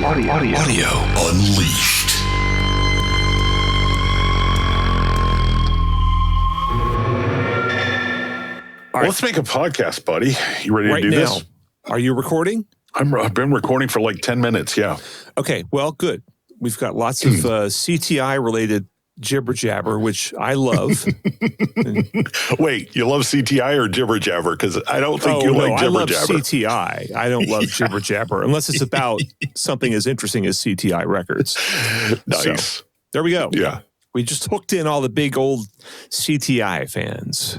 Audio Unleashed. All right. Let's make a podcast, buddy. You ready to do this? Are you recording? I've been recording for like 10 minutes, yeah. Okay, well, good. We've got lots of CTI-related jibber-jabber, which I love. Wait, you love CTI or jibber-jabber? Because I don't think you like jibber-jabber. I love CTI. I don't love jibber-jabber, unless it's about something as interesting as CTI records. Nice. So, there we go. Yeah. We just hooked in all the big old CTI fans.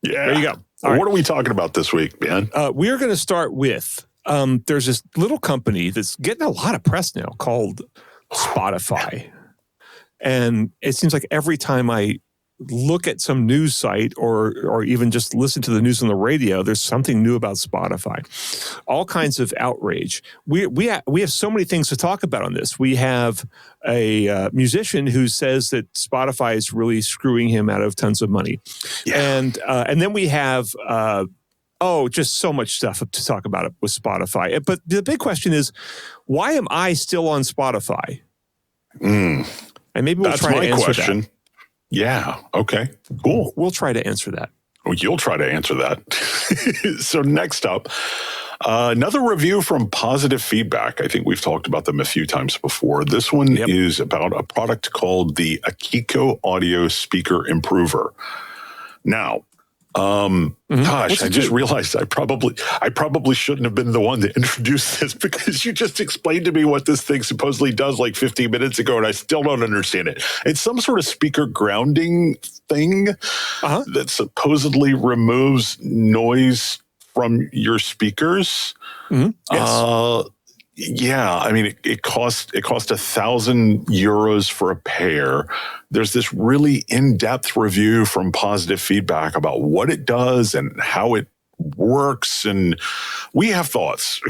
Yeah. There you go. What are we talking about this week, man? We are going to start with, there's this little company that's getting a lot of press now called Spotify. And it seems like every time I look at some news site or even just listen to the news on the radio, there's something new about Spotify. All kinds of outrage. We have so many things to talk about on this. We have a musician who says that Spotify is really screwing him out of tons of money. Yeah. And then we have just so much stuff to talk about with Spotify. But the big question is, why am I still on Spotify? And maybe we'll try to answer that. Yeah. Okay. Cool. We'll try to answer that. Oh, you'll try to answer that. So next up, another review from Positive Feedback. I think we've talked about them a few times before. This one is about a product called the Akiko Audio Speaker Improver. Now, gosh, I just realized I probably shouldn't have been the one to introduce this, because you just explained to me what this thing supposedly does like 15 minutes ago, and I still don't understand it. It's some sort of speaker grounding thing that supposedly removes noise from your speakers. Yes. Yeah, I mean, it cost 1,000 euros for a pair. There's this really in-depth review from Positive Feedback about what it does and how it works, and we have thoughts.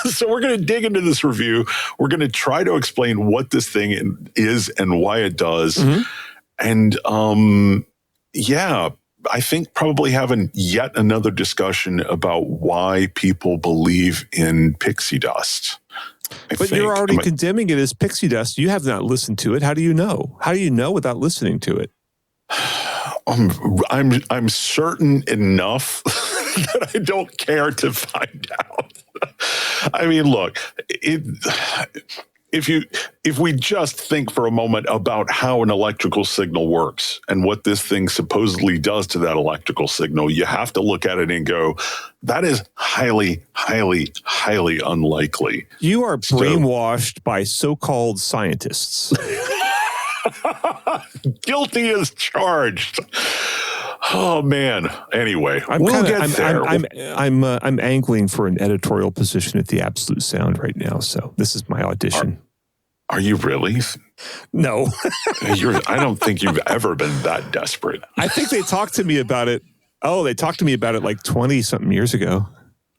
So we're going to dig into this review. We're going to try to explain what this thing is and why it does. And I think probably having yet another discussion about why people believe in pixie dust. But you're already condemning it as pixie dust. You have not listened to it. How do you know? How do you know without listening to it? I'm certain enough that I don't care to find out. I mean, look, if we just think for a moment about how an electrical signal works and what this thing supposedly does to that electrical signal, you have to look at it and go, that is highly, highly, highly unlikely. You are brainwashed by so-called scientists. Guilty as charged. Oh man. Anyway, we'll get there. I'm angling for an editorial position at the Absolute Sound right now, so this is my audition. Are you really? No. I don't think you've ever been that desperate. I think they talked to me about it. Oh, they talked to me about it like 20-something years ago.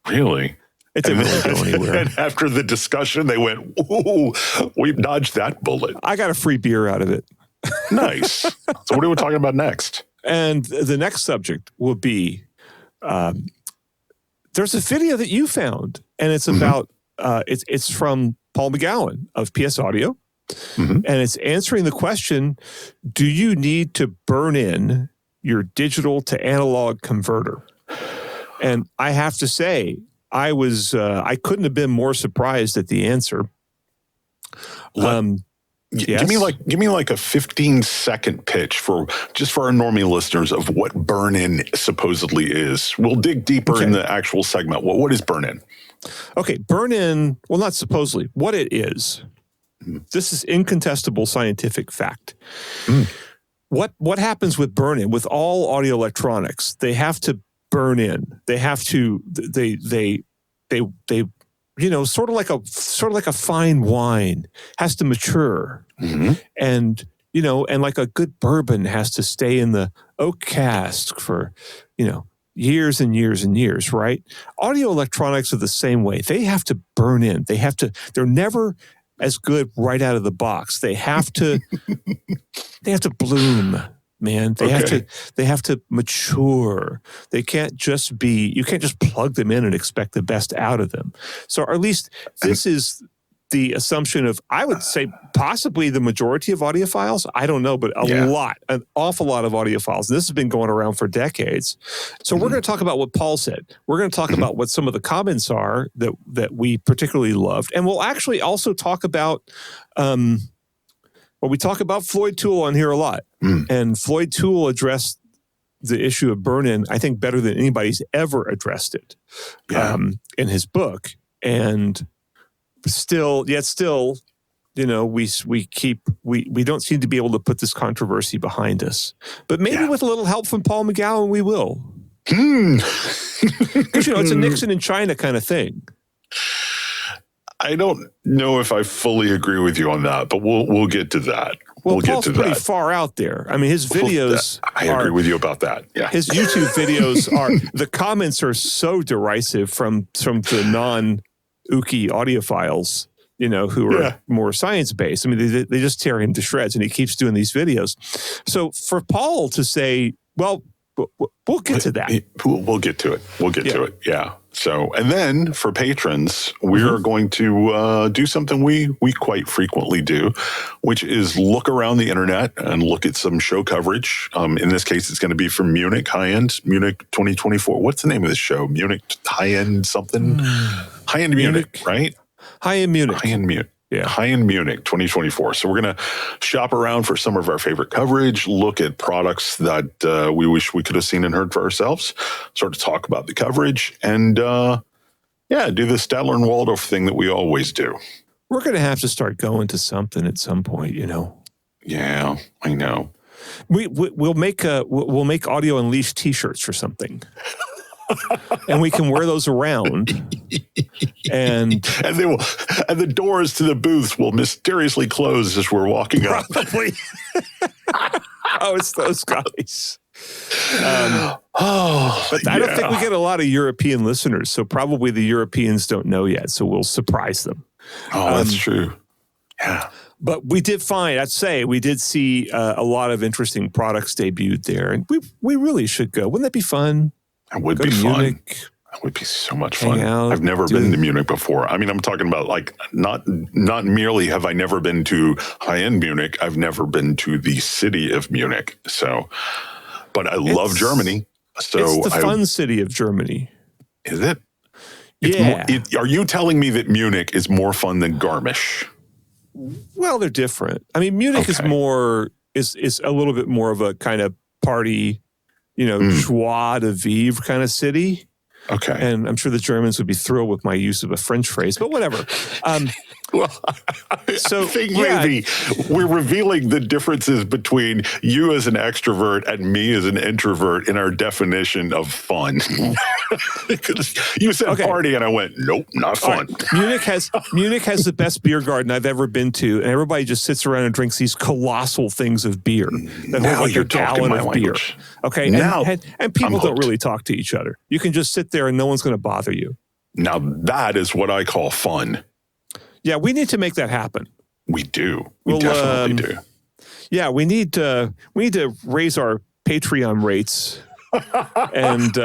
Really? It didn't really go anywhere. And after the discussion, they went, "Ooh, we've dodged that bullet." I got a free beer out of it. Nice. So what are we talking about next? And the next subject will be, there's a video that you found, and it's about, it's from Paul McGowan of PS Audio, and it's answering the question, do you need to burn in your digital to analog converter? And I have to say, I couldn't have been more surprised at the answer. Yes. Give me like a 15-second pitch for our normie listeners of what burn-in supposedly is. We'll dig deeper in the actual segment. What is burn-in? Okay, burn-in, well, not supposedly, what it is. This is incontestable scientific fact. What happens with burn-in, with all audio electronics, they have to burn in. They have to, they sort of like a fine wine has to mature, and like a good bourbon has to stay in the oak cask for years and years and years, right? Audio electronics are the same way. They have to burn in. They're never as good right out of the box. They have to bloom. Man, they have to mature. They can't just you can't just plug them in and expect the best out of them. So, or at least this is the assumption of, I would say possibly the majority of audiophiles. I don't know, but an awful lot of audiophiles. This has been going around for decades. So we're going to talk about what Paul said. We're going to talk about what some of the comments are that we particularly loved. And we'll actually also talk about, we talk about Floyd Toole on here a lot. And Floyd Toole addressed the issue of burn-in, I think, better than anybody's ever addressed it in his book. And still, we don't seem to be able to put this controversy behind us. But maybe with a little help from Paul McGowan, we will. Because, it's a Nixon-in-China kind of thing. I don't know if I fully agree with you on that, but we'll get to that. Well, Paul's pretty far out there. I mean, his videos I agree with you about that. Yeah. His YouTube videos the comments are so derisive from the non-Uki audiophiles, who are more science-based. I mean, they just tear him to shreds, and he keeps doing these videos. So for Paul to say, well, we'll get to that. We'll get to it. We'll get to it. Yeah. So, and then for patrons, we are going to do something we quite frequently do, which is look around the internet and look at some show coverage. In this case, it's going to be from Munich, High-End Munich 2024. What's the name of this show? Munich High-End something? High-End Munich, right? High-End Munich. High-End Munich. Yeah. High-End Munich 2024. So we're going to shop around for some of our favorite coverage, look at products that we wish we could have seen and heard for ourselves, sort of talk about the coverage, and do the Statler and Waldorf thing that we always do. We're going to have to start going to something at some point, Yeah, I know. We'll make Audio Unleashed t-shirts or something. And we can wear those around, and the doors to the booths will mysteriously close as we're walking up. Probably. It's those guys. But I don't think we get a lot of European listeners, so probably the Europeans don't know yet. So we'll surprise them. That's true. Yeah. But we did see a lot of interesting products debuted there, and we really should go. Wouldn't that be fun? It would be fun. Munich, that would be so much fun. I've never been to Munich before. I mean, I'm talking about not merely have I never been to high-end Munich, I've never been to the city of Munich. So, but I love Germany. So it's the fun city of Germany. Is it? Are you telling me that Munich is more fun than Garmisch? Well, they're different. I mean, Munich is a little bit more of a kind of party, joie de vivre kind of city. Okay. And I'm sure the Germans would be thrilled with my use of a French phrase, but whatever. Well, I think maybe we're revealing the differences between you as an extrovert and me as an introvert in our definition of fun. Because you said party, and I went, nope, not fun. Right. Munich has the best beer garden I've ever been to, and everybody just sits around and drinks these colossal things of beer. Now you're talking my language. Okay, and people don't really talk to each other. You can just sit there and no one's going to bother you. Now that is what I call fun. Yeah, we need to make that happen. We do. We definitely do. Yeah, we need to raise our Patreon rates. And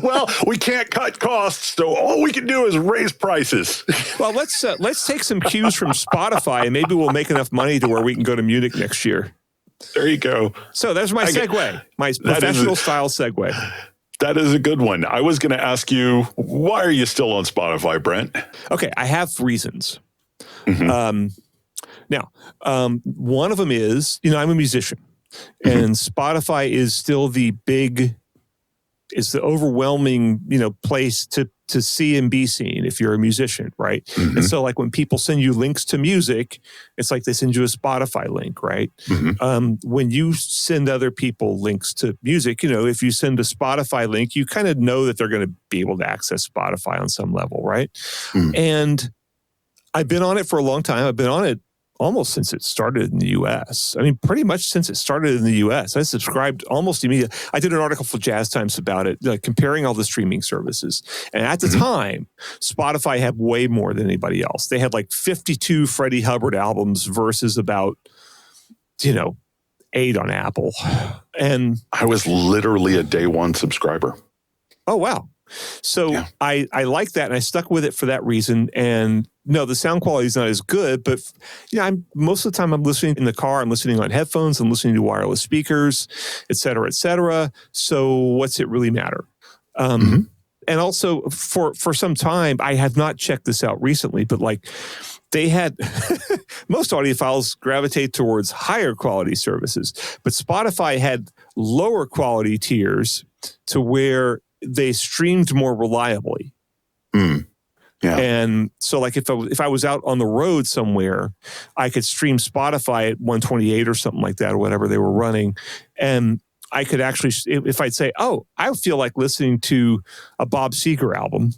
well, we can't cut costs, so all we can do is raise prices. Well, let's take some cues from Spotify, and maybe we'll make enough money to where we can go to Munich next year. There you go. So there's my segue, my professional style segue. That is a good one. I was going to ask you, why are you still on Spotify, Brent? Okay, I have reasons. Now, one of them is, I'm a musician, and Spotify is still the overwhelming, place to see and be seen if you're a musician, right? And so like when people send you links to music, it's like they send you a Spotify link, right? When you send other people links to music, if you send a Spotify link, you kind of know that they're going to be able to access Spotify on some level, right? And I've been on it for a long time. I've been on it almost since it started in the U.S. I mean, pretty much since it started in the U.S. I subscribed almost immediately. I did an article for Jazz Times about it, like comparing all the streaming services. And at the time, Spotify had way more than anybody else. They had like 52 Freddie Hubbard albums versus about, 8 on Apple. And I was literally a day one subscriber. Oh, wow. So I like that, and I stuck with it for that reason. And no, the sound quality is not as good, but I'm most of the time I'm listening in the car. I'm listening on headphones. I'm listening to wireless speakers, et cetera, et cetera. So what's it really matter? And also for some time, I have not checked this out recently, but like they had most audiophiles gravitate towards higher quality services, but Spotify had lower quality tiers to where they streamed more reliably. Yeah. And so like if I was out on the road somewhere, I could stream Spotify at 128 or something like that, or whatever they were running. And I could actually, if I'd say, oh, I feel like listening to a Bob Seger album.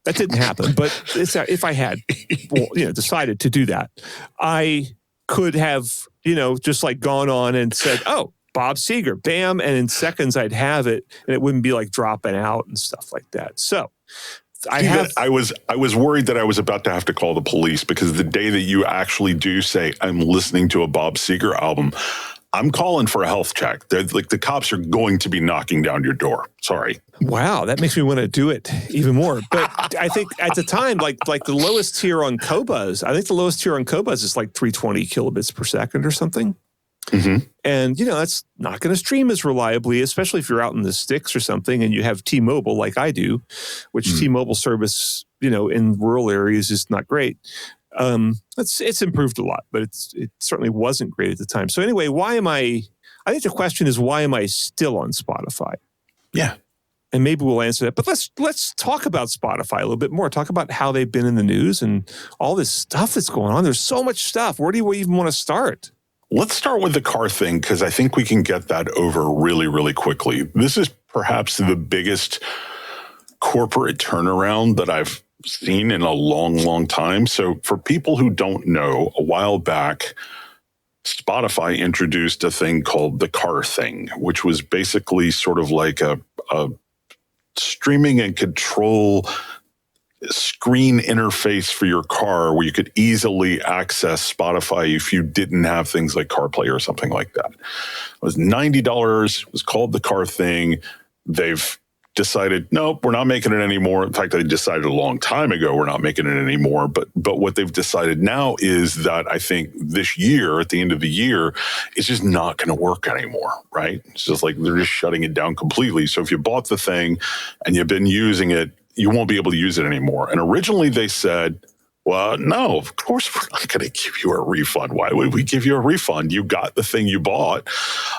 That didn't happen, but if I had decided to do that, I could have, just like gone on and said, oh, Bob Seger, bam. And in seconds I'd have it, and it wouldn't be like dropping out and stuff like that. So I was worried that I was about to have to call the police, because the day that you actually do say, I'm listening to a Bob Seger album, I'm calling for a health check. Like the cops are going to be knocking down your door. Sorry. Wow, that makes me want to do it even more. But I think at the time, like the lowest tier on Qobuz, I think the lowest tier on Qobuz is like 320 kilobits per second or something. And that's not going to stream as reliably, especially if you're out in the sticks or something and you have T-Mobile like I do, which T-Mobile service, in rural areas is not great. It's improved a lot, but it certainly wasn't great at the time. So anyway, I think the question is, why am I still on Spotify? Yeah. And maybe we'll answer that. But let's talk about Spotify a little bit more. Talk about how they've been in the news and all this stuff that's going on. There's so much stuff. Where do you even want to start? Let's start with the car thing, because I think we can get that over really, really quickly. This is perhaps the biggest corporate turnaround that I've seen in a long, long time. So for people who don't know, a while back, Spotify introduced a thing called the car thing, which was basically sort of like a streaming and control screen interface for your car where you could easily access Spotify if you didn't have things like CarPlay or something like that. It was $90. It was called the car thing. They've decided, nope, we're not making it anymore. In fact, they decided a long time ago we're not making it anymore. But what they've decided now is that I think this year, at the end of the year, it's just not going to work anymore, right? It's just like they're just shutting it down completely. So if you bought the thing and you've been using it, you won't be able to use it anymore. And originally they said, well, no, of course we're not going to give you a refund. Why would we give you a refund? You got the thing you bought.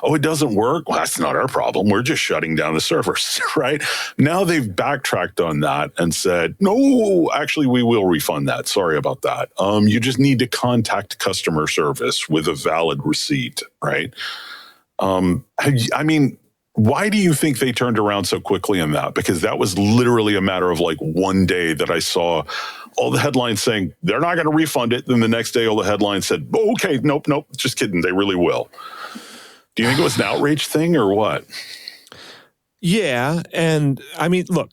Oh, it doesn't work? Well, that's not our problem. We're just shutting down the servers, right? Now they've backtracked on that and said, no, actually, we will refund that. Sorry about that. You just need to contact customer service with a valid receipt, right? I mean, why do you think they turned around so quickly on that? Because that was literally a matter of like one day that I saw all the headlines saying they're not going to refund it. Then the next day, all the headlines said, oh, okay, nope, just kidding. They really will. Do you think it was an outrage thing or what? Yeah. And I mean, look,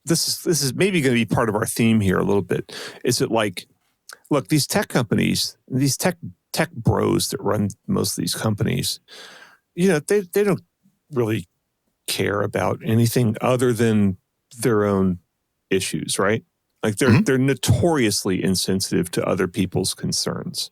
this is maybe going to be part of our theme here a little bit. Is it like, look, these tech companies, these tech bros that run most of these companies, they don't really care about anything other than their own issues, right? Like they're notoriously insensitive to other people's concerns.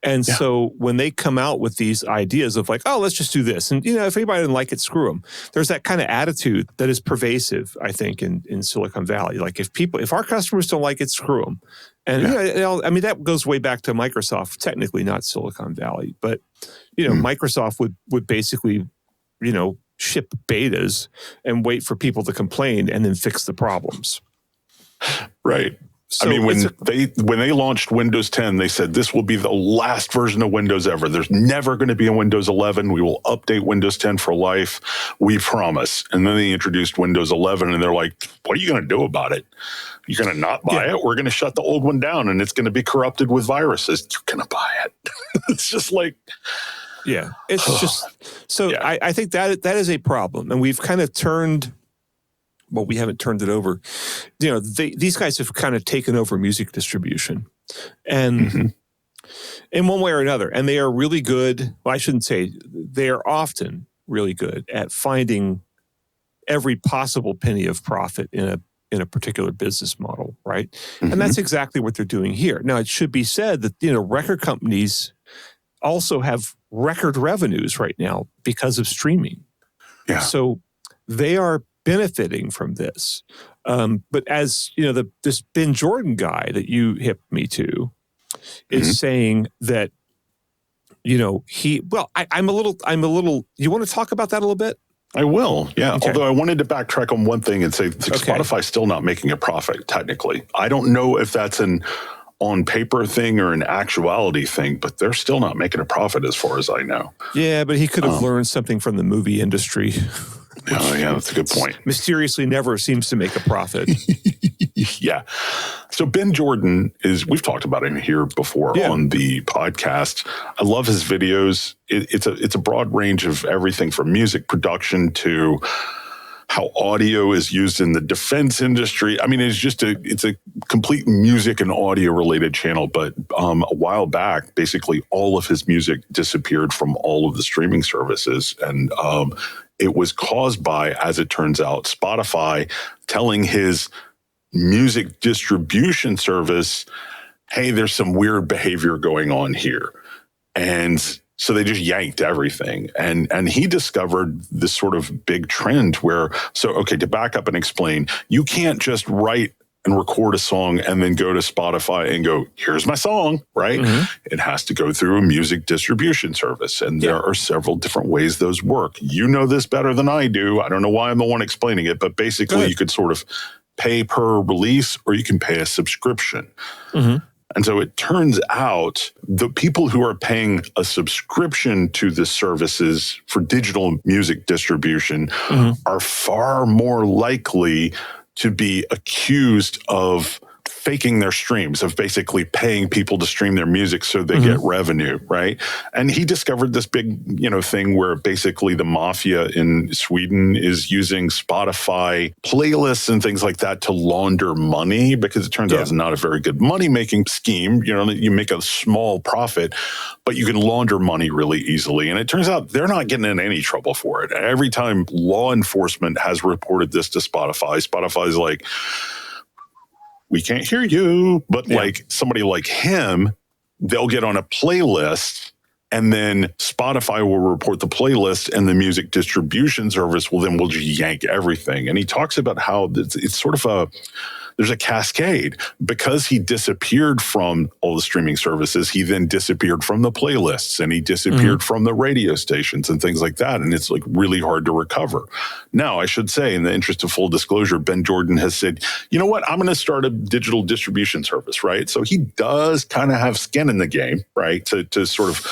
And so when they come out with these ideas of like, oh, let's just do this. And, if anybody didn't like it, screw them. There's that kind of attitude that is pervasive, I think, in Silicon Valley. Like if our customers don't like it, screw them. And, that goes way back to Microsoft, technically not Silicon Valley. But, Microsoft would basically, ship betas and wait for people to complain and then fix the problems. Right. So I mean, when they launched Windows 10, they said this will be the last version of Windows ever. There's never going to be a Windows 11. We will update Windows 10 for life. We promise. And then they introduced Windows 11 and they're like, what are you going to do about it? You're going to not buy it? We're going to shut the old one down and it's going to be corrupted with viruses. You're going to buy it. It's just like... Yeah, it's just... So I think that is a problem. And we've kind of turned... Well, we haven't turned it over. These guys have kind of taken over music distribution, and in one way or another. And they are really good. Well, I shouldn't say they are often really good at finding every possible penny of profit in a particular business model, right? Mm-hmm. And that's exactly what they're doing here. Now, it should be said that, record companies also have record revenues right now because of streaming. Yeah. So they are benefiting from this. But as, this Ben Jordan guy that you hipped me to is saying that, I'm a little, you want to talk about that a little bit? I will, yeah. Okay. Although I wanted to backtrack on one thing and say Spotify's still not making a profit, technically. I don't know if that's an on-paper thing or an actuality thing, but they're still not making a profit as far as I know. Yeah, but he could have learned something from the movie industry. Oh, yeah, that's a good point. Mysteriously never seems to make a profit. Yeah. So Ben Jordan we've talked about him here before on the podcast. I love his videos. It's a broad range of everything from music production to how audio is used in the defense industry. I mean, it's a complete music and audio related channel. But a while back, basically all of his music disappeared from all of the streaming services. And it was caused by, as it turns out, Spotify telling his music distribution service, hey, there's some weird behavior going on here. And so they just yanked everything. And he discovered this sort of big trend where, to back up and explain, you can't just write and record a song and then go to Spotify and go, here's my song, right? Mm-hmm. It has to go through a music distribution service. And there are several different ways those work. You know this better than I do. I don't know why I'm the one explaining it, but basically you could sort of pay per release or you can pay a subscription. Mm-hmm. And so it turns out the people who are paying a subscription to the services for digital music distribution are far more likely to be accused of faking their streams, of basically paying people to stream their music so they get revenue, right? And he discovered this big, thing where basically the mafia in Sweden is using Spotify playlists and things like that to launder money, because it turns out it's not a very good money-making scheme. You make a small profit, but you can launder money really easily. And it turns out they're not getting in any trouble for it. Every time law enforcement has reported this to Spotify, Spotify's like, we can't hear you. But like somebody like him, they'll get on a playlist and then Spotify will report the playlist and the music distribution service will just yank everything. And he talks about how it's sort of there's a cascade. Because he disappeared from all the streaming services, he then disappeared from the playlists and he disappeared from the radio stations and things like that. And it's like really hard to recover. Now, I should say, in the interest of full disclosure, Ben Jordan has said, you know what, I'm going to start a digital distribution service, right? So he does kind of have skin in the game, right? To sort of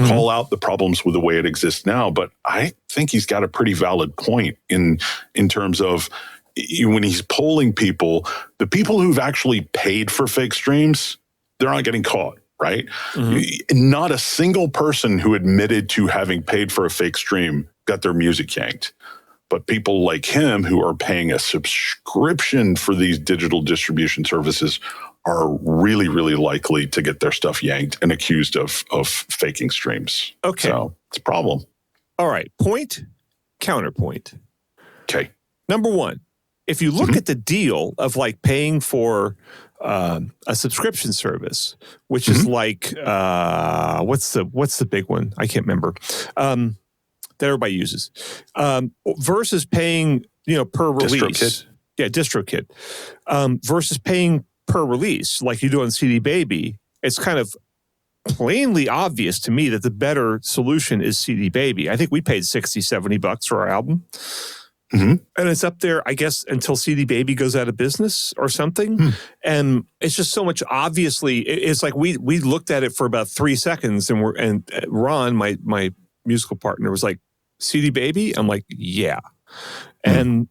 call out the problems with the way it exists now. But I think he's got a pretty valid point in terms of, when he's polling people, the people who've actually paid for fake streams, they're not getting caught, right? Not a single person who admitted to having paid for a fake stream got their music yanked. But people like him who are paying a subscription for these digital distribution services are really, really likely to get their stuff yanked and accused of faking streams. Okay. So it's a problem. All right. Point, counterpoint. Okay. Number one. If you look at the deal of like paying for a subscription service, which is like what's the big one? I can't remember that everybody uses, versus paying per release. DistroKid. Versus paying per release like you do on CD Baby. It's kind of plainly obvious to me that the better solution is CD Baby. I think we paid $60-$70 for our album. And it's up there, I guess, until CD Baby goes out of business or something. And it's just so much, obviously, it's like we looked at it for about 3 seconds and Ron, my musical partner, was like, CD Baby? I'm like, yeah. And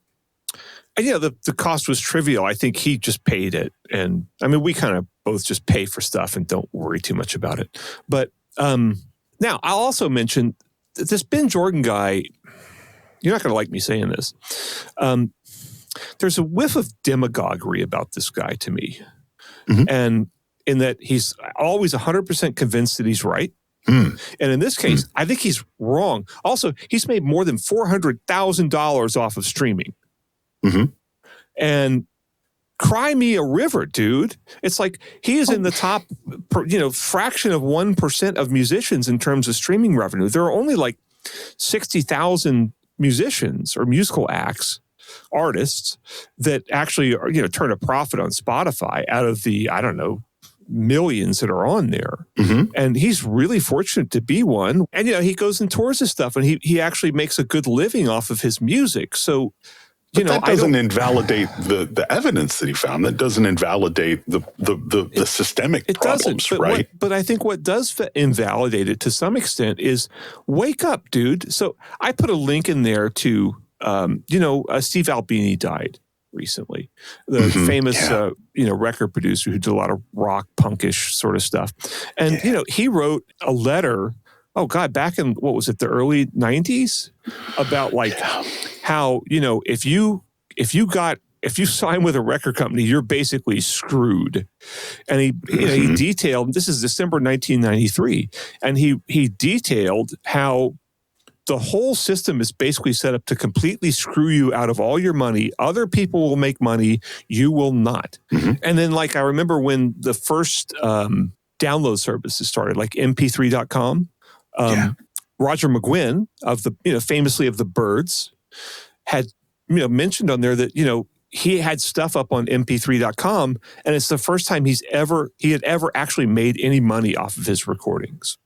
the cost was trivial. I think he just paid it. And I mean, we kind of both just pay for stuff and don't worry too much about it. But now I'll also mention this Ben Jordan guy. You're not going to like me saying this. There's a whiff of demagoguery about this guy to me. And in that he's always 100% convinced that he's right. Hmm. And in this case, I think he's wrong. Also, he's made more than $400,000 off of streaming. Mm-hmm. And cry me a river, dude. It's like he is in the top, fraction of 1% of musicians in terms of streaming revenue. There are only like 60,000 musicians or musical acts, artists that actually are, turn a profit on Spotify out of the, I don't know, millions that are on there. Mm-hmm. And he's really fortunate to be one. And, he goes and tours his stuff, and he actually makes a good living off of his music. So, that doesn't invalidate the evidence that he found. That doesn't invalidate the systemic problems, right? But I think what does invalidate it to some extent is wake up, dude. So I put a link in there to, Steve Albini died recently, the famous, record producer who did a lot of rock, punkish sort of stuff. And, he wrote a letter, back in, what was it, the early 90s, about how, if you sign with a record company, you're basically screwed. And he detailed, this is December 1993, and he detailed how the whole system is basically set up to completely screw you out of all your money. Other people will make money. You will not. Mm-hmm. And then, I remember when the first download services started, like mp3.com, Roger McGuinn of the, famously of the Byrds, had, mentioned on there that, he had stuff up on mp3.com, and it's the first time he had ever actually made any money off of his recordings.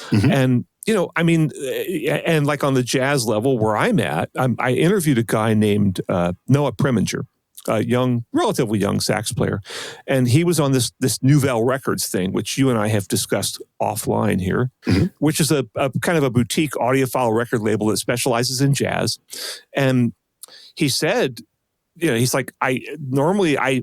Mm-hmm. And, and like on the jazz level where I'm at, I interviewed a guy named Noah Preminger, a relatively young sax player. And he was on this Nouvelle Records thing, which you and I have discussed offline here, which is a kind of a boutique audiophile record label that specializes in jazz. And he said, he's like, I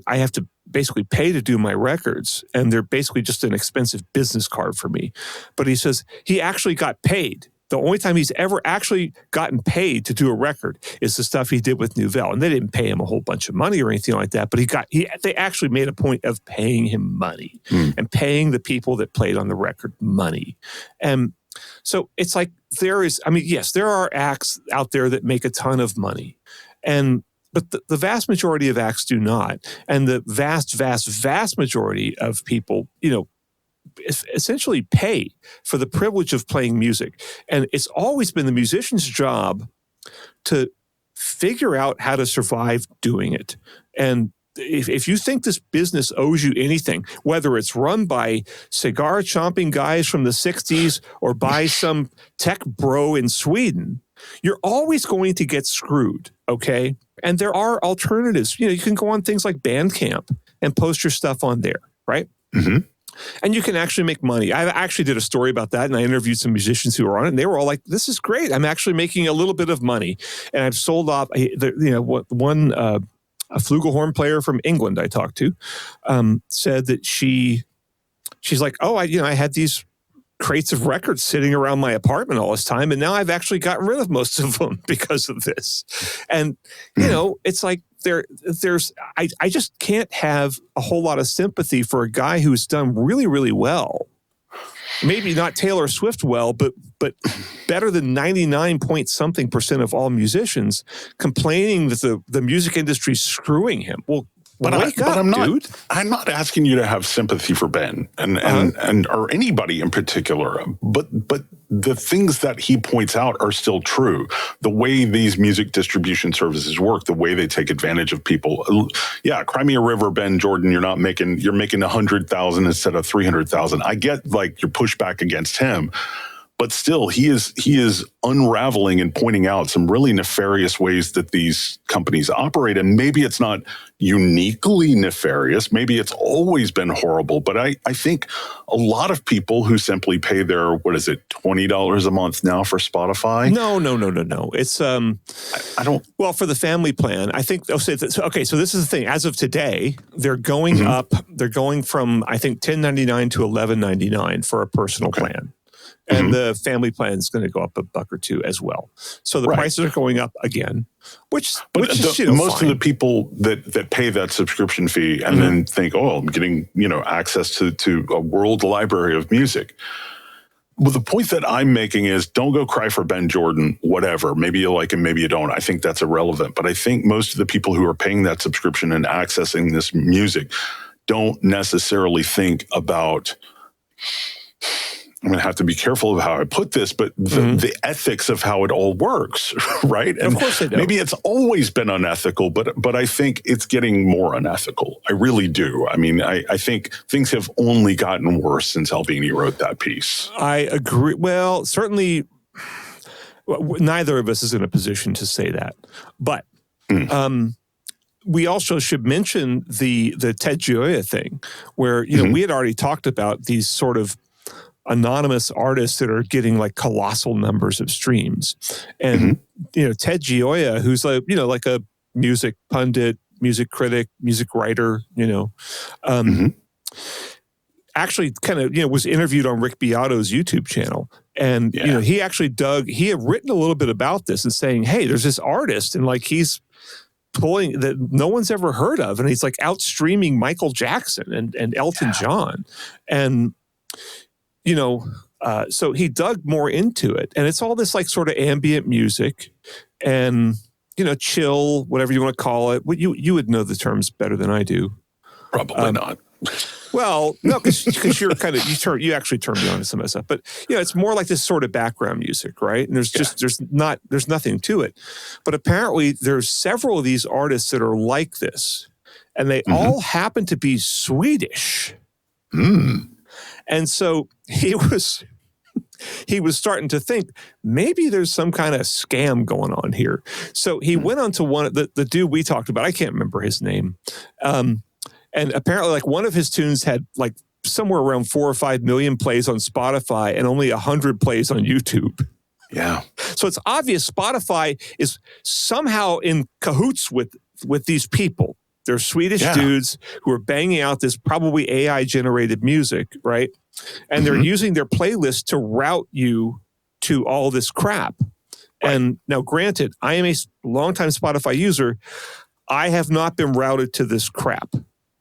have to basically pay to do my records, and they're basically just an expensive business card for me. But he says he actually got paid. The only time he's ever actually gotten paid to do a record is the stuff he did with Nouvelle. And they didn't pay him a whole bunch of money or anything like that, but they actually made a point of paying him money and paying the people that played on the record money. And so it's like yes, there are acts out there that make a ton of money. But the vast majority of acts do not. And the vast, vast, vast majority of people, essentially pay for the privilege of playing music. And it's always been the musician's job to figure out how to survive doing it. And if you think this business owes you anything, whether it's run by cigar chomping guys from the 60s or by some tech bro in Sweden, you're always going to get screwed, okay? And there are alternatives. You can go on things like Bandcamp and post your stuff on there, right? Mm-hmm. And you can actually make money. I actually did a story about that, and I interviewed some musicians who were on it, and they were all like, this is great. I'm actually making a little bit of money. And I've sold off, one a flugelhorn player from England I talked to said that she's like, I had these crates of records sitting around my apartment all this time, and now I've actually gotten rid of most of them because of this. And, it's like I just can't have a whole lot of sympathy for a guy who's done really, really well. Maybe not Taylor Swift well, but better than 99% of all musicians, complaining that the music industry's screwing him. Well, wake up, dude. I'm not asking you to have sympathy for Ben and or anybody in particular, but the things that he points out are still true. The way these music distribution services work, the way they take advantage of people. Yeah, cry me a river, Ben Jordan. You're making 100,000 instead of 300,000. I get like your pushback against him. But still, he is unraveling and pointing out some really nefarious ways that these companies operate. And maybe it's not uniquely nefarious. Maybe it's always been horrible. But I think a lot of people who simply pay their, $20 a month now for Spotify? No. It's I don't. Well, for the family plan, I think. Okay, so this is the thing. As of today, they're going up. They're going from I think $10.99 to $11.99 for a personal plan. And the family plan is going to go up $1 or $2 as well. So the prices are going up again, which is most fine. of the people that pay that subscription fee and then think, I'm getting access to a world library of music. Well, the point that I'm making is don't go cry for Ben Jordan, whatever. Maybe you like him, maybe you don't. I think that's irrelevant. But I think most of the people who are paying that subscription and accessing this music don't necessarily think about, I'm going to have to be careful of how I put this, but the ethics of how it all works, right? And of course they don't. Maybe it's always been unethical, but I think it's getting more unethical. I really do. I mean, I think things have only gotten worse since Albini wrote that piece. I agree. Well, certainly neither of us is in a position to say that. But we also should mention the Ted Gioia thing where, you know, we had already talked about these sort of anonymous artists that are getting like colossal numbers of streams. And, you know, Ted Gioia, who's like, you know, like a music pundit, music critic, music writer, you know, actually kind of, you know, was interviewed on Rick Beato's YouTube channel. And, you know, he actually he had written a little bit about this and saying, hey, there's this artist and like he's pulling that no one's ever heard of. And he's like out streaming Michael Jackson and Elton John. And, you know, so he dug more into it. And it's all this like sort of ambient music and, you know, chill, whatever you want to call it. You would know the terms better than I do. Probably not. Well, no, because you're kind of, you actually turned me on to some of that stuff. But, you know, it's more like this sort of background music, right? And there's nothing to it. But apparently there's several of these artists that are like this. And they all happen to be Swedish. And so he was starting to think maybe there's some kind of scam going on here. So he went on to one of the dude we talked about. I can't remember his name. And apparently like one of his tunes had like somewhere around 4 or 5 million plays on Spotify and only 100 plays on YouTube. Yeah. So it's obvious Spotify is somehow in cahoots with these people. They're Swedish dudes who are banging out this probably AI-generated music, right? And they're using their playlist to route you to all this crap. Right. And now, granted, I am a longtime Spotify user. I have not been routed to this crap.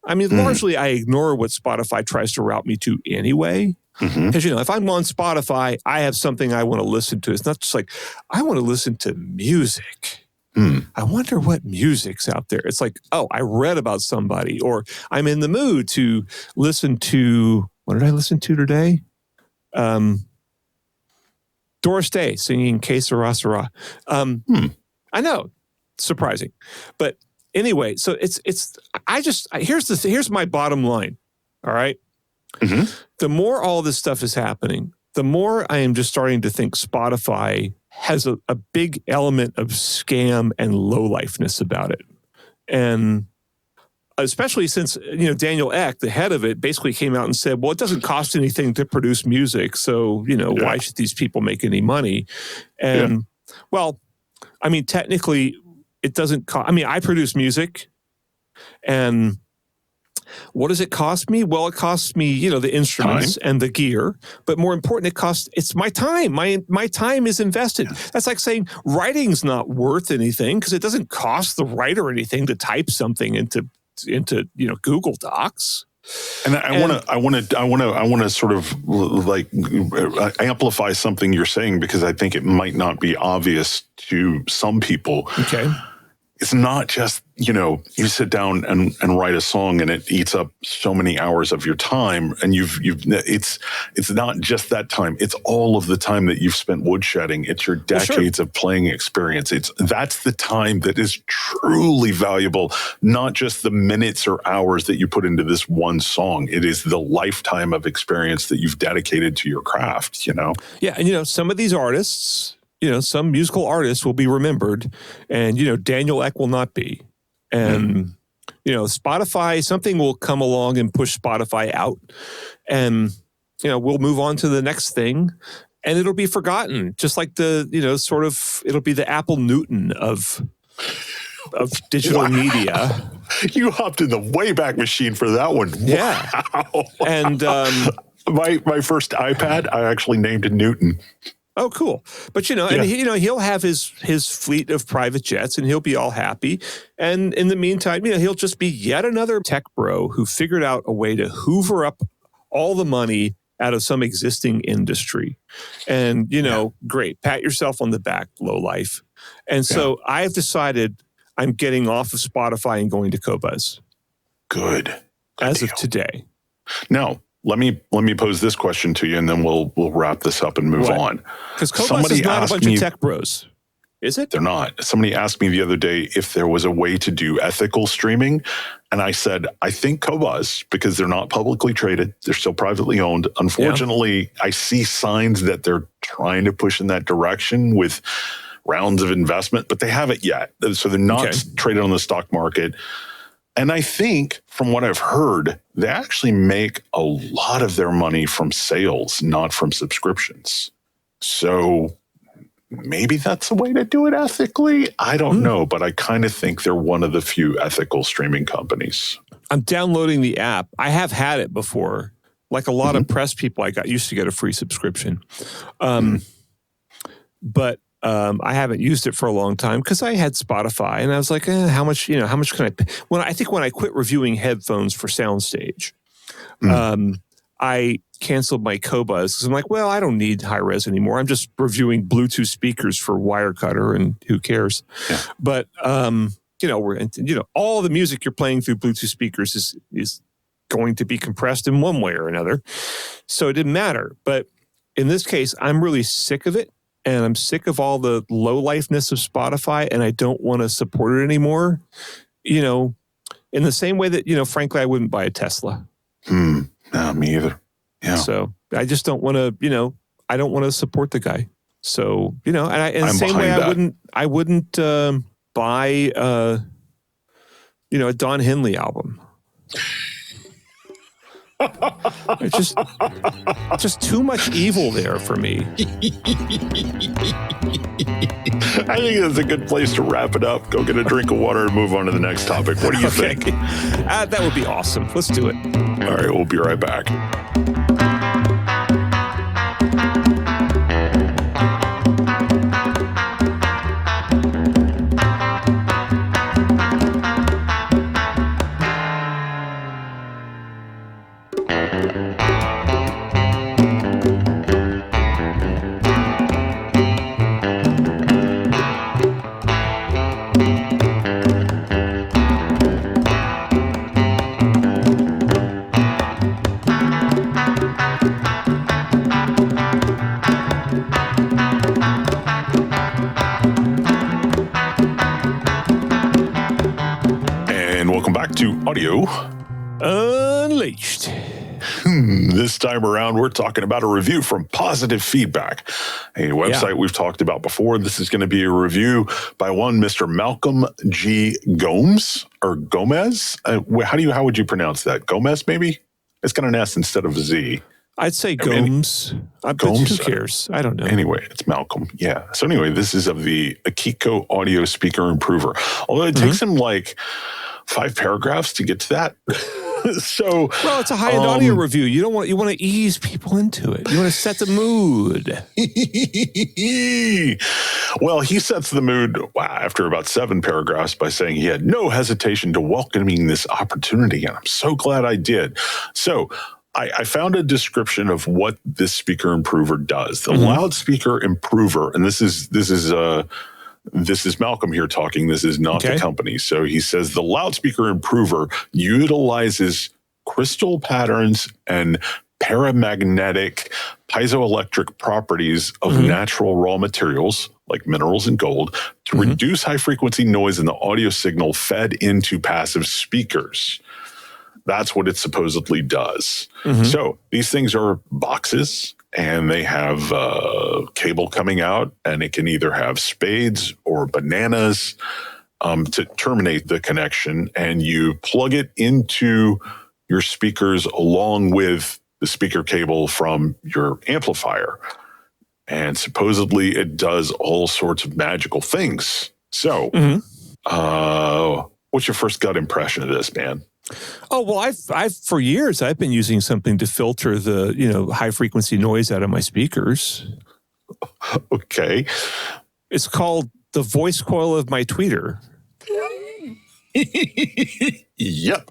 I mean, largely I ignore what Spotify tries to route me to anyway. Because, you know, if I'm on Spotify, I have something I want to listen to. It's not just like, I want to listen to music. I wonder what music's out there. It's like, oh, I read about somebody, or I'm in the mood to listen to, what did I listen to today? Doris Day singing Que Sera Sera. I know, surprising. But anyway, so here's my bottom line, all right? The more all this stuff is happening, the more I am just starting to think Spotify has a big element of scam and lowlifeness about it. And especially since, you know, Daniel Ek, the head of it, basically came out and said, well, it doesn't cost anything to produce music. So, you know, why should these people make any money? And, well, I mean, technically, it doesn't cost. I mean, I produce music, and what does it cost me? Well, it costs me, you know, the instruments and the gear, but more important, it's my time. My time is invested. That's like saying writing's not worth anything because it doesn't cost the writer anything to type something into you know, Google Docs. And I want to sort of like amplify something you're saying because I think it might not be obvious to some people. Okay. It's not just, you know, you sit down and write a song and it eats up so many hours of your time, and it's not just that time. It's all of the time that you've spent woodshedding. It's your decades of playing experience. That's the time that is truly valuable, not just the minutes or hours that you put into this one song. It is the lifetime of experience that you've dedicated to your craft, you know? Yeah. And, you know, some of these artists, you know, some musical artists will be remembered, and, you know, Daniel Ek will not be. And, you know, Spotify, something will come along and push Spotify out, and, you know, we'll move on to the next thing, and it'll be forgotten. Just like it'll be the Apple Newton of digital media. You hopped in the Wayback Machine for that one. Yeah. Wow. And my first iPad, I actually named it Newton. Oh, cool. But, you know, and he'll have his fleet of private jets, and he'll be all happy. And in the meantime, you know, he'll just be yet another tech bro who figured out a way to hoover up all the money out of some existing industry. And, great, pat yourself on the back, low life. And so I've decided I'm getting off of Spotify and going to Qobuz. Good as deal. Of today. Now, let me pose this question to you, and then we'll wrap this up and move on. Because Qobuz is not a bunch of tech bros. Is it? They're not. Somebody asked me the other day if there was a way to do ethical streaming. And I said, I think Qobuz, because they're not publicly traded, they're still privately owned. Unfortunately, I see signs that they're trying to push in that direction with rounds of investment, but they haven't yet. So they're not traded on the stock market. And I think, from what I've heard, they actually make a lot of their money from sales, not from subscriptions. So maybe that's a way to do it ethically. I don't know, but I kind of think they're one of the few ethical streaming companies. I'm downloading the app. I have had it before. Like a lot of press people, I got used to get a free subscription. But I haven't used it for a long time because I had Spotify and I was like, how much can I pay? When I quit reviewing headphones for Soundstage, I canceled my Qobuz because I'm like, well, I don't need high res anymore. I'm just reviewing Bluetooth speakers for Wirecutter, and who cares? Yeah. But all the music you're playing through Bluetooth speakers is going to be compressed in one way or another, so it didn't matter. But in this case, I'm really sick of it, and I'm sick of all the low lifeness of Spotify, and I don't want to support it anymore. In the same way that frankly, I wouldn't buy a Tesla. No, me either. Yeah. So I just don't want to, I don't want to support the guy. So, in the same way, I wouldn't buy, a Don Henley album. It's just too much evil there for me. I think that's a good place to wrap it up. Go get a drink of water and move on to the next topic. What do you think? That would be awesome. Let's do it. All right, we'll be right back. Audio Unleashed. This time around, we're talking about a review from Positive Feedback, a website we've talked about before. This is going to be a review by one Mr. Malcolm G. Gomes or Gomez. How would you pronounce that? Gomez, maybe? It's got an S instead of a Z. I'd say Gomes. Gomes? Who cares? I don't know. Anyway, it's Malcolm. Yeah. So anyway, this is of the Akiko Audio Speaker Improver. Although it takes him like 5 paragraphs to get to that. Well, it's a high-end audio review. You want to ease people into it. You want to set the mood. Well, he sets the mood after about 7 paragraphs by saying he had no hesitation to welcoming this opportunity, and I'm so glad I did. So I found a description of what this speaker improver does. The loudspeaker improver, and this is Malcolm here talking. This is not the company. So he says the loudspeaker improver utilizes crystal patterns and paramagnetic piezoelectric properties of natural raw materials like minerals and gold to reduce high frequency noise in the audio signal fed into passive speakers. That's what it supposedly does. So these things are boxes, and they have cable coming out, and it can either have spades or bananas to terminate the connection, and you plug it into your speakers along with the speaker cable from your amplifier. And supposedly it does all sorts of magical things. So what's your first gut impression of this, man? Oh, well, I've for years, I've been using something to filter the, high frequency noise out of my speakers. Okay. It's called the voice coil of my tweeter. Yep.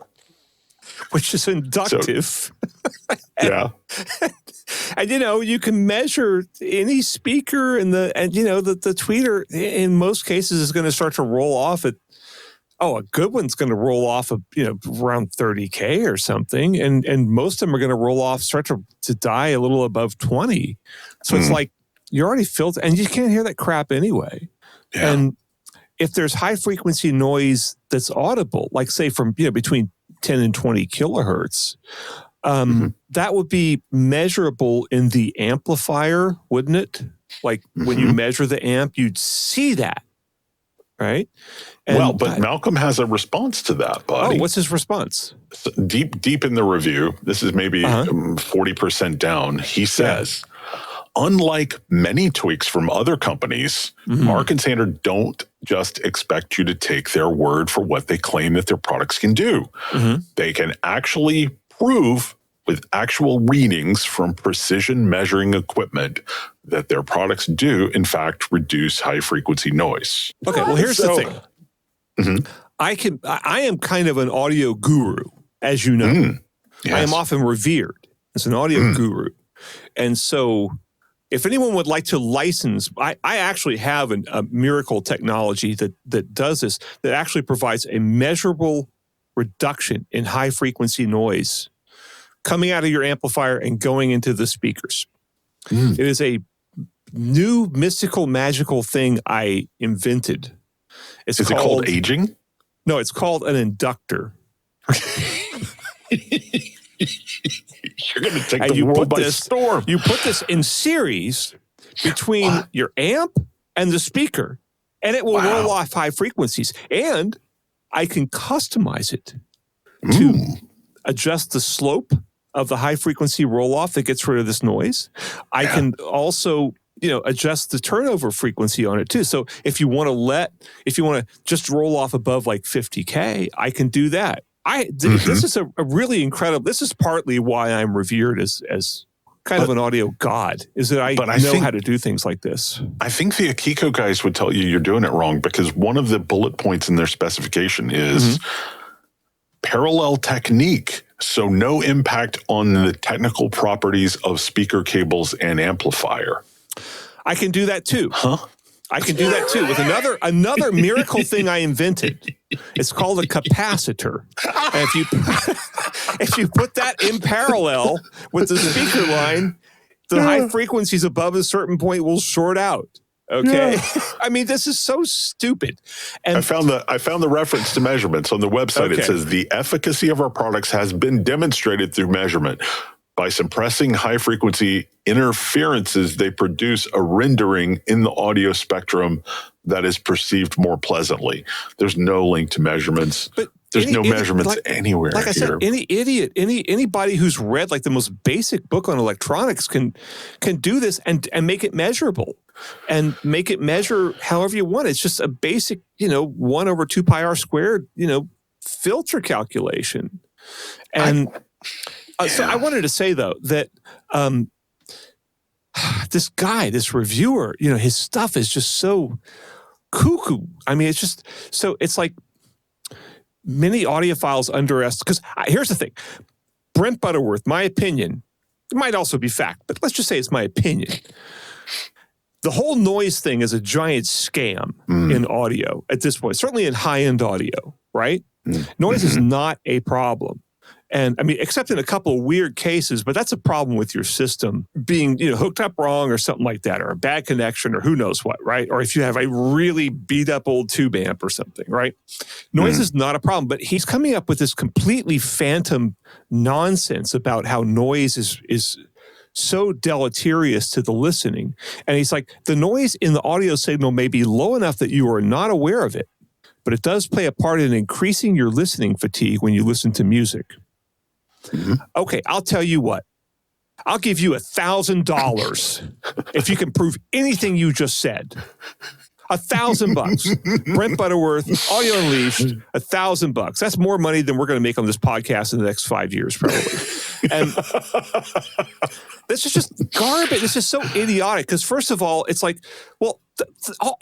Which is inductive. Yeah. And, you can measure any speaker the tweeter in most cases is going to start to roll off at, a good one's going to roll off of, around 30K or something. And most of them are going to roll off, start to die a little above 20. So it's like, you're already filtered and you can't hear that crap anyway. Yeah. And if there's high frequency noise that's audible, like say from, between 10 and 20 kilohertz, that would be measurable in the amplifier, wouldn't it? Like when you measure the amp, you'd see that, right? And but Malcolm has a response to that, buddy. Oh, what's his response? So deep in the review, this is maybe 40% down. He says, unlike many tweaks from other companies, Mark and Sander don't just expect you to take their word for what they claim that their products can do. They can actually prove with actual readings from precision measuring equipment that their products do, in fact, reduce high-frequency noise. Okay, well, here's the thing. I am kind of an audio guru, as you know. Yes. I am often revered as an audio guru. And so if anyone would like to license, I actually have a miracle technology that does this, that actually provides a measurable reduction in high-frequency noise coming out of your amplifier and going into the speakers. It is a new mystical, magical thing I invented. Is it called aging? No, it's called an inductor. You're going to take the world by storm. You put this in series between your amp and the speaker, and it will roll off high frequencies. And I can customize it to adjust the slope of the high frequency roll off that gets rid of this noise. I can also, adjust the turnover frequency on it too. So if you want to just roll off above like 50K, I can do that. This is a really incredible. This is partly why I'm revered as kind of an audio god, is that I know how to do things like this. I think the Akiko guys would tell you you're doing it wrong, because one of the bullet points in their specification is parallel technique. So no impact on the technical properties of speaker cables and amplifier. I can do that too. I can do that too with another miracle thing I invented. It's called a capacitor. And if you put that in parallel with the speaker line, the high frequencies above a certain point will short out. Okay. Yeah. I mean, this is so stupid. And I found the reference to measurements on the website. Okay. It says the efficacy of our products has been demonstrated through measurement. By suppressing high-frequency interferences, they produce a rendering in the audio spectrum that is perceived more pleasantly. There's no link to measurements. But there's no measurements anywhere. Like I said, any idiot, anybody who's read like the most basic book on electronics can do this and make it measurable and make it measure however you want. It's just a basic, 1 over 2 pi r squared, filter calculation. And so I wanted to say, though, that this reviewer, his stuff is just so cuckoo. I mean, it's like many audiophiles underestimate. Because here's the thing. Brent Butterworth, my opinion, it might also be fact, but let's just say it's my opinion. The whole noise thing is a giant scam in audio at this point, certainly in high-end audio, right? Noise is not a problem. And I mean, except in a couple of weird cases, but that's a problem with your system being, hooked up wrong or something like that, or a bad connection or who knows what, right? Or if you have a really beat up old tube amp or something, right? Noise is not a problem, but he's coming up with this completely phantom nonsense about how noise is so deleterious to the listening. And he's like, the noise in the audio signal may be low enough that you are not aware of it, but it does play a part in increasing your listening fatigue when you listen to music. Okay, I'll tell you what. I'll give you $1,000 if you can prove anything you just said. $1,000. Brent Butterworth, Audio Unleashed, $1,000. That's more money than we're going to make on this podcast in the next 5 years, probably. And this is just garbage. This is so idiotic because, first of all, it's like, well,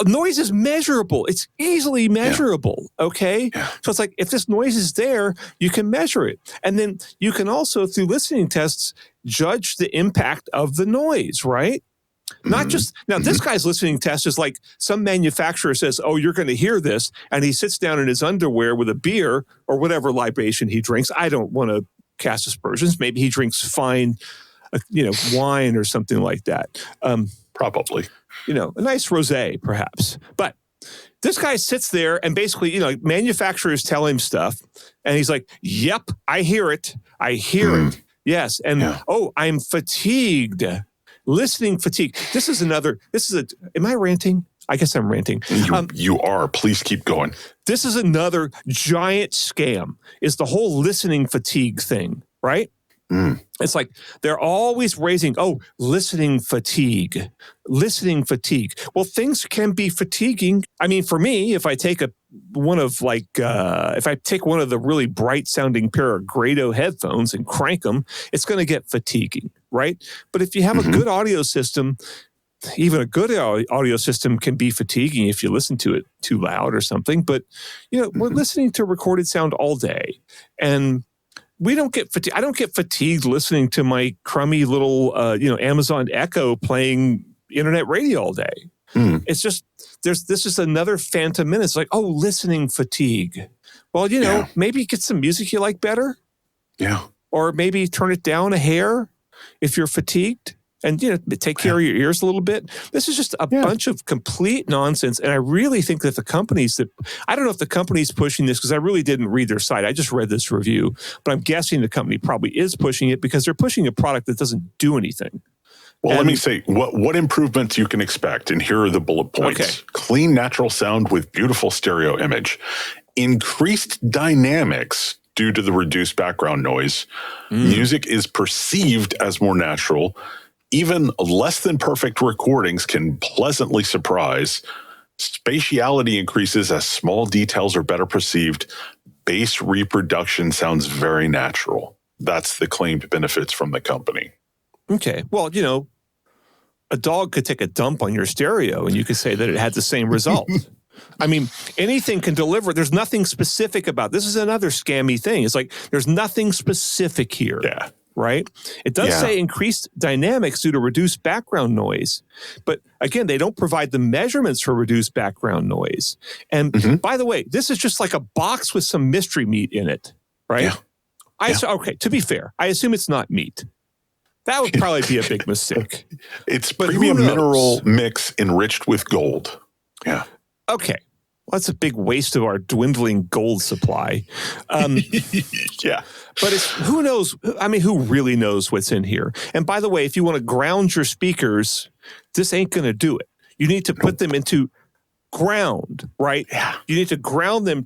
noise is measurable. It's easily measurable, okay? Yeah. So it's like, if this noise is there, you can measure it. And then you can also, through listening tests, judge the impact of the noise, right? Not just, now this guy's listening test is like some manufacturer says, oh, you're going to hear this. And he sits down in his underwear with a beer or whatever libation he drinks. I don't want to cast aspersions. Maybe he drinks fine, wine or something like that. Probably. A nice rosé perhaps. But this guy sits there and basically, manufacturers tell him stuff. And he's like, yep, I hear it. I hear it. Yes. And, I'm fatigued. Listening fatigue. Am I ranting? I guess I'm ranting. You are. Please keep going. This is another giant scam, is the whole listening fatigue thing, right? It's like they're always raising, listening fatigue. Well, things can be fatiguing. I mean, for me, if I take one of the really bright sounding pair of Grado headphones and crank them, it's going to get fatiguing, right? But if you have a good audio system, even a good audio system can be fatiguing if you listen to it too loud or something. But, we're listening to recorded sound all day, and we don't get fatigued. I don't get fatigued listening to my crummy little, Amazon Echo playing internet radio all day. It's just, this is another phantom minute. It's like, listening fatigue. Well, maybe get some music you like better. Yeah. Or maybe turn it down a hair if you're fatigued. And, take care of your ears a little bit. This is just a bunch of complete nonsense. And I really think that I don't know if the company's pushing this, because I really didn't read their site. I just read this review. But I'm guessing the company probably is pushing it because they're pushing a product that doesn't do anything. Well, let me say what improvements you can expect. And here are the bullet points. Okay. Clean, natural sound with beautiful stereo image. Increased dynamics due to the reduced background noise. Music is perceived as more natural. Even less than perfect recordings can pleasantly surprise. Spatiality increases as small details are better perceived. Bass reproduction sounds very natural. That's the claimed benefits from the company. Okay. Well, a dog could take a dump on your stereo and you could say that it had the same result. I mean, anything can deliver. There's nothing specific about this. Is another scammy thing. It's like there's nothing specific here. Yeah. Right? It does say increased dynamics due to reduced background noise. But again, they don't provide the measurements for reduced background noise. And by the way, this is just like a box with some mystery meat in it, right? Yeah. Okay, to be fair, I assume it's not meat. That would probably be a big mistake. It's premium mineral mix enriched with gold. Yeah. Okay. Well, that's a big waste of our dwindling gold supply. Yeah. But who knows? I mean, who really knows what's in here? And by the way, if you want to ground your speakers, this ain't going to do it. You need to put them into ground, right? Yeah. You need to ground them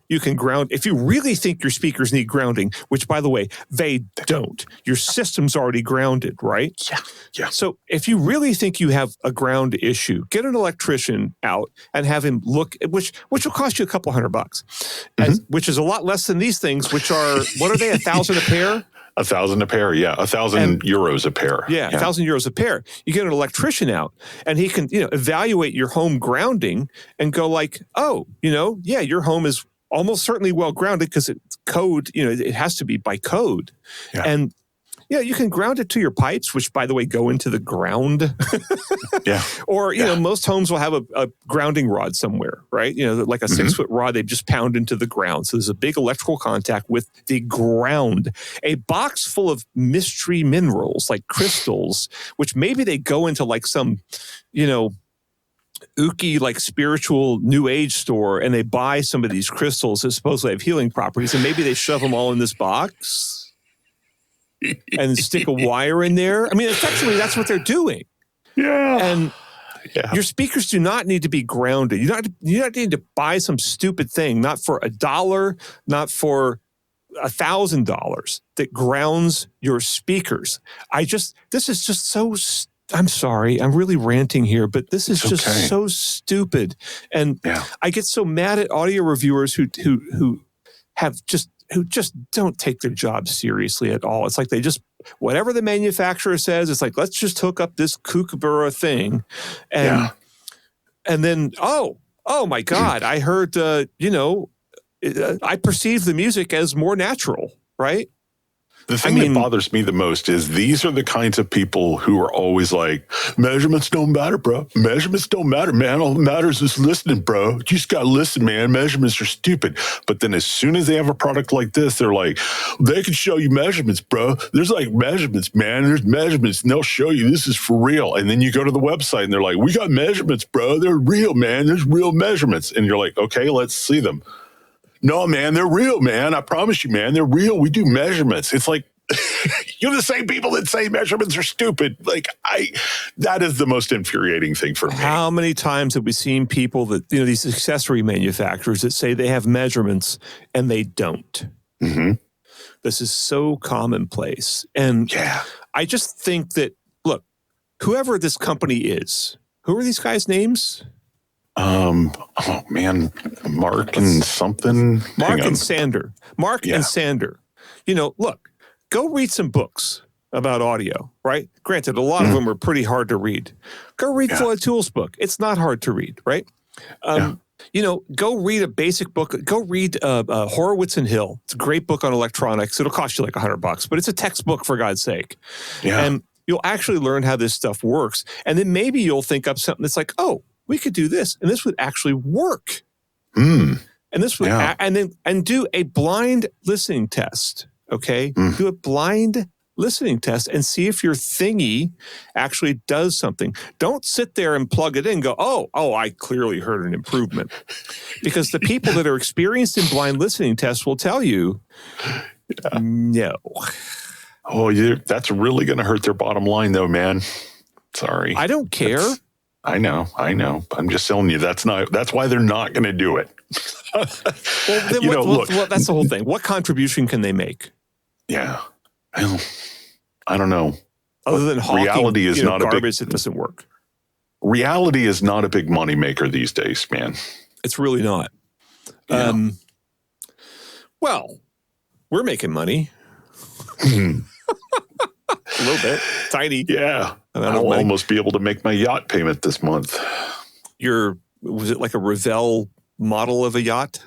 you can ground. If you really think your speakers need grounding, which by the way, they don't. Your system's already grounded, right? Yeah. Yeah. So if you really think you have a ground issue, get an electrician out and have him look, which will cost you a couple $100, which is a lot less than these things, which are, what are they, 1,000 a pair? 1,000 a pair, yeah. 1,000 euros a pair. Yeah, 1,000 euros a pair. You get an electrician out, and he can, evaluate your home grounding and go like, your home is almost certainly well grounded because it's code, it has to be by code. Yeah. And you can ground it to your pipes, which by the way, go into the ground. Yeah. Or, most homes will have a grounding rod somewhere, right? Like a 6-foot rod, they just pound into the ground. So there's a big electrical contact with the ground. A box full of mystery minerals like crystals, which maybe they go into like some, ooky, like spiritual new age store, and they buy some of these crystals that supposedly have healing properties, and maybe they shove them all in this box and stick a wire in there. I mean, effectively, that's what they're doing. Yeah. And your speakers do not need to be grounded. You don't need to buy some stupid thing, not for $1, not for $1,000, that grounds your speakers. This is just so I'm sorry, I'm really ranting here, but this is just so stupid. And I get so mad at audio reviewers who just don't take their job seriously at all. It's like they just, whatever the manufacturer says, it's like, let's just hook up this kookaburra thing. And then, oh my God, I heard, I perceive the music as more natural, right? The thing that bothers me the most is these are the kinds of people who are always like, measurements don't matter, bro. Measurements don't matter, man. All that matters is listening, bro. You just got to listen, man. Measurements are stupid. But then as soon as they have a product like this, they're like, they can show you measurements, bro. There's like measurements, man. There's measurements, and they'll show you this is for real. And then you go to the website, and they're like, we got measurements, bro. They're real, man. There's real measurements. And you're like, okay, let's see them. No, man, they're real, man. I promise you, man, they're real. We do measurements. It's like, you're the same people that say measurements are stupid. Like, that is the most infuriating thing for me. How many times have we seen people that, these accessory manufacturers that say they have measurements and they don't? Mm-hmm. This is so commonplace. And I just think that, look, whoever this company is, who are these guys' names? Oh man, Mark and something. Mark and Sander. Mark and Sander. Look, go read some books about audio, right? Granted, a lot of them are pretty hard to read. Go read Floyd Toole's book. It's not hard to read, right? Go read a basic book. Go read Horowitz and Hill. It's a great book on electronics. It'll cost you like $100, but it's a textbook for God's sake. Yeah. And you'll actually learn how this stuff works. And then maybe you'll think up something that's like, oh, we could do this, and this would actually work. And this would, and do a blind listening test. Okay, do a blind listening test and see if your thingy actually does something. Don't sit there and plug it in and go, oh, I clearly heard an improvement, because the people that are experienced in blind listening tests will tell you, no. Oh, that's really going to hurt their bottom line, though, man. Sorry, I don't care. I know. I'm just telling you, that's why they're not going to do it. Well, that's the whole thing. What contribution can they make? Yeah. Well, I don't know. Other than hawking, reality is not garbage that doesn't work. Reality is not a big moneymaker these days, man. It's really not. Yeah. Well, we're making money. A little bit. Tiny. Yeah. I'll almost be able to make my yacht payment this month. Was it like a Revell model of a yacht?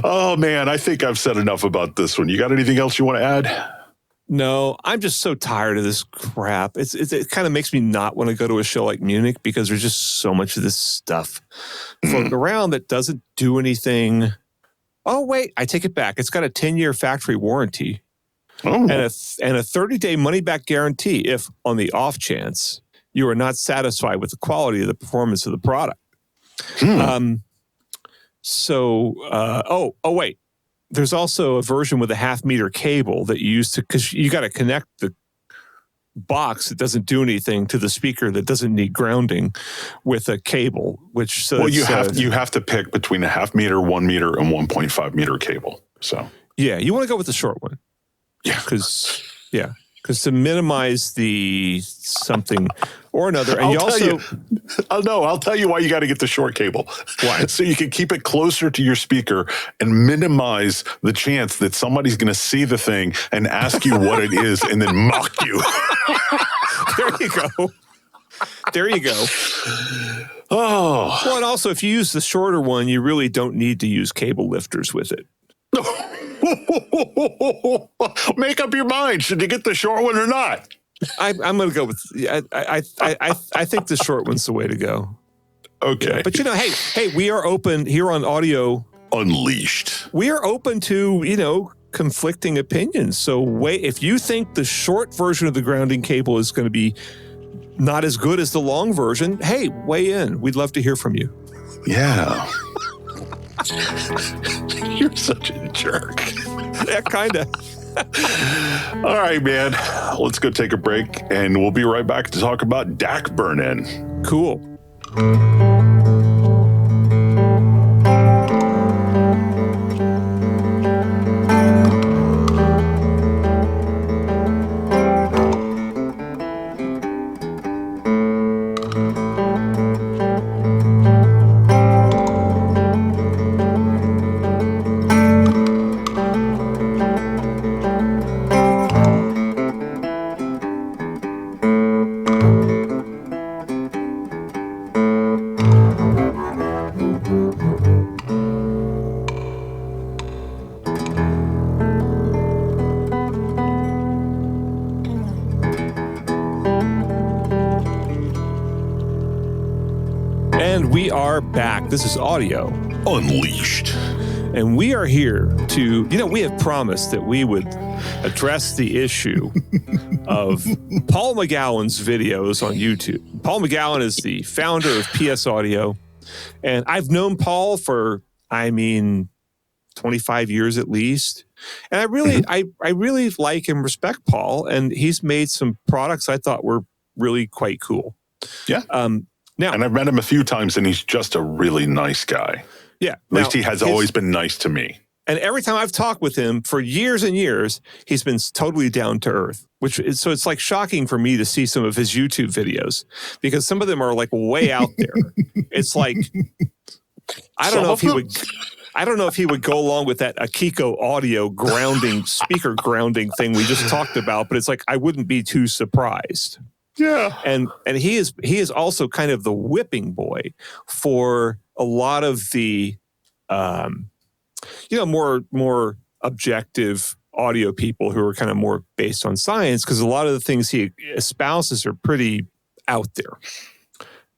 Oh, man, I think I've said enough about this one. You got anything else you want to add? No, I'm just so tired of this crap. It kind of makes me not want to go to a show like Munich, because there's just so much of this stuff floating around that doesn't do anything. Oh, wait, I take it back. It's got a 10-year factory warranty and a 30-day money-back guarantee if, on the off chance, you are not satisfied with the quality of the performance of the product. Wait. There's also a version with a 0.5 meter cable that you use because you got to connect the box that doesn't do anything to the speaker that doesn't need grounding with a cable, you have to pick between a 0.5 meter, 1 meter, and 1.5 meter cable. So you want to go with the short one. Because to minimize the something or another. And I'll tell you why you got to get the short cable. Why? So you can keep it closer to your speaker and minimize the chance that somebody's going to see the thing and ask you what it is and then mock you. There you go. Oh. Well, and also, if you use the shorter one, you really don't need to use cable lifters with it. Make up your mind. Should you get the short one or not? I'm going to go with. I think the short one's the way to go. Okay, yeah, but hey, we are open here on Audio Unleashed. We are open to conflicting opinions. So if you think the short version of the grounding cable is going to be not as good as the long version, hey, weigh in. We'd love to hear from you. Yeah. You're such a jerk. Yeah, kind of. All right, man. Let's go take a break, and we'll be right back to talk about DAC burn-in. Cool. And we are back. This is Audio Unleashed. And we are here to, we have promised that we would address the issue of Paul McGowan's videos on YouTube. Paul McGowan is the founder of PS Audio. And I've known Paul for, 25 years at least. And I really like and respect Paul. And he's made some products I thought were really quite cool. Yeah. Now, and I've met him a few times, and he's just a really nice guy. Yeah. At least he has always been nice to me. And every time I've talked with him for years and years, he's been totally down to earth, so it's like shocking for me to see some of his YouTube videos because some of them are like way out there. It's like, I don't know if he would go along with that Akiko audio grounding, speaker grounding thing we just talked about, but it's like, I wouldn't be too surprised. Yeah. And he is also kind of the whipping boy for a lot of the, more objective audio people who are kind of more based on science, because a lot of the things he espouses are pretty out there.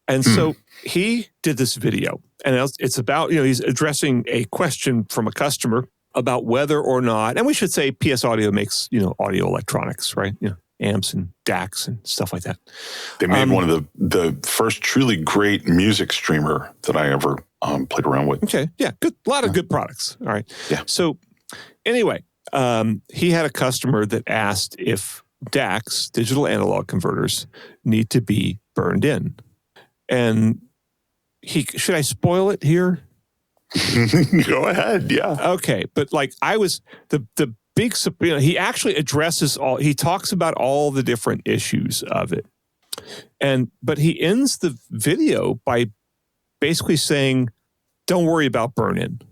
And so he did this video, and it's about, he's addressing a question from a customer about whether or not, and we should say PS Audio makes, audio electronics, right? Amps and DACs and stuff like that. They made one of the first truly great music streamer that I ever played around with. Okay, yeah, good. A lot of good products. All right. Yeah. So anyway, he had a customer that asked if DACs, digital analog converters, need to be burned in. And should I spoil it here? Go ahead, yeah. Okay, but like I was, the big, he actually addresses he talks about all the different issues of it. But he ends the video by basically saying, don't worry about burn-in.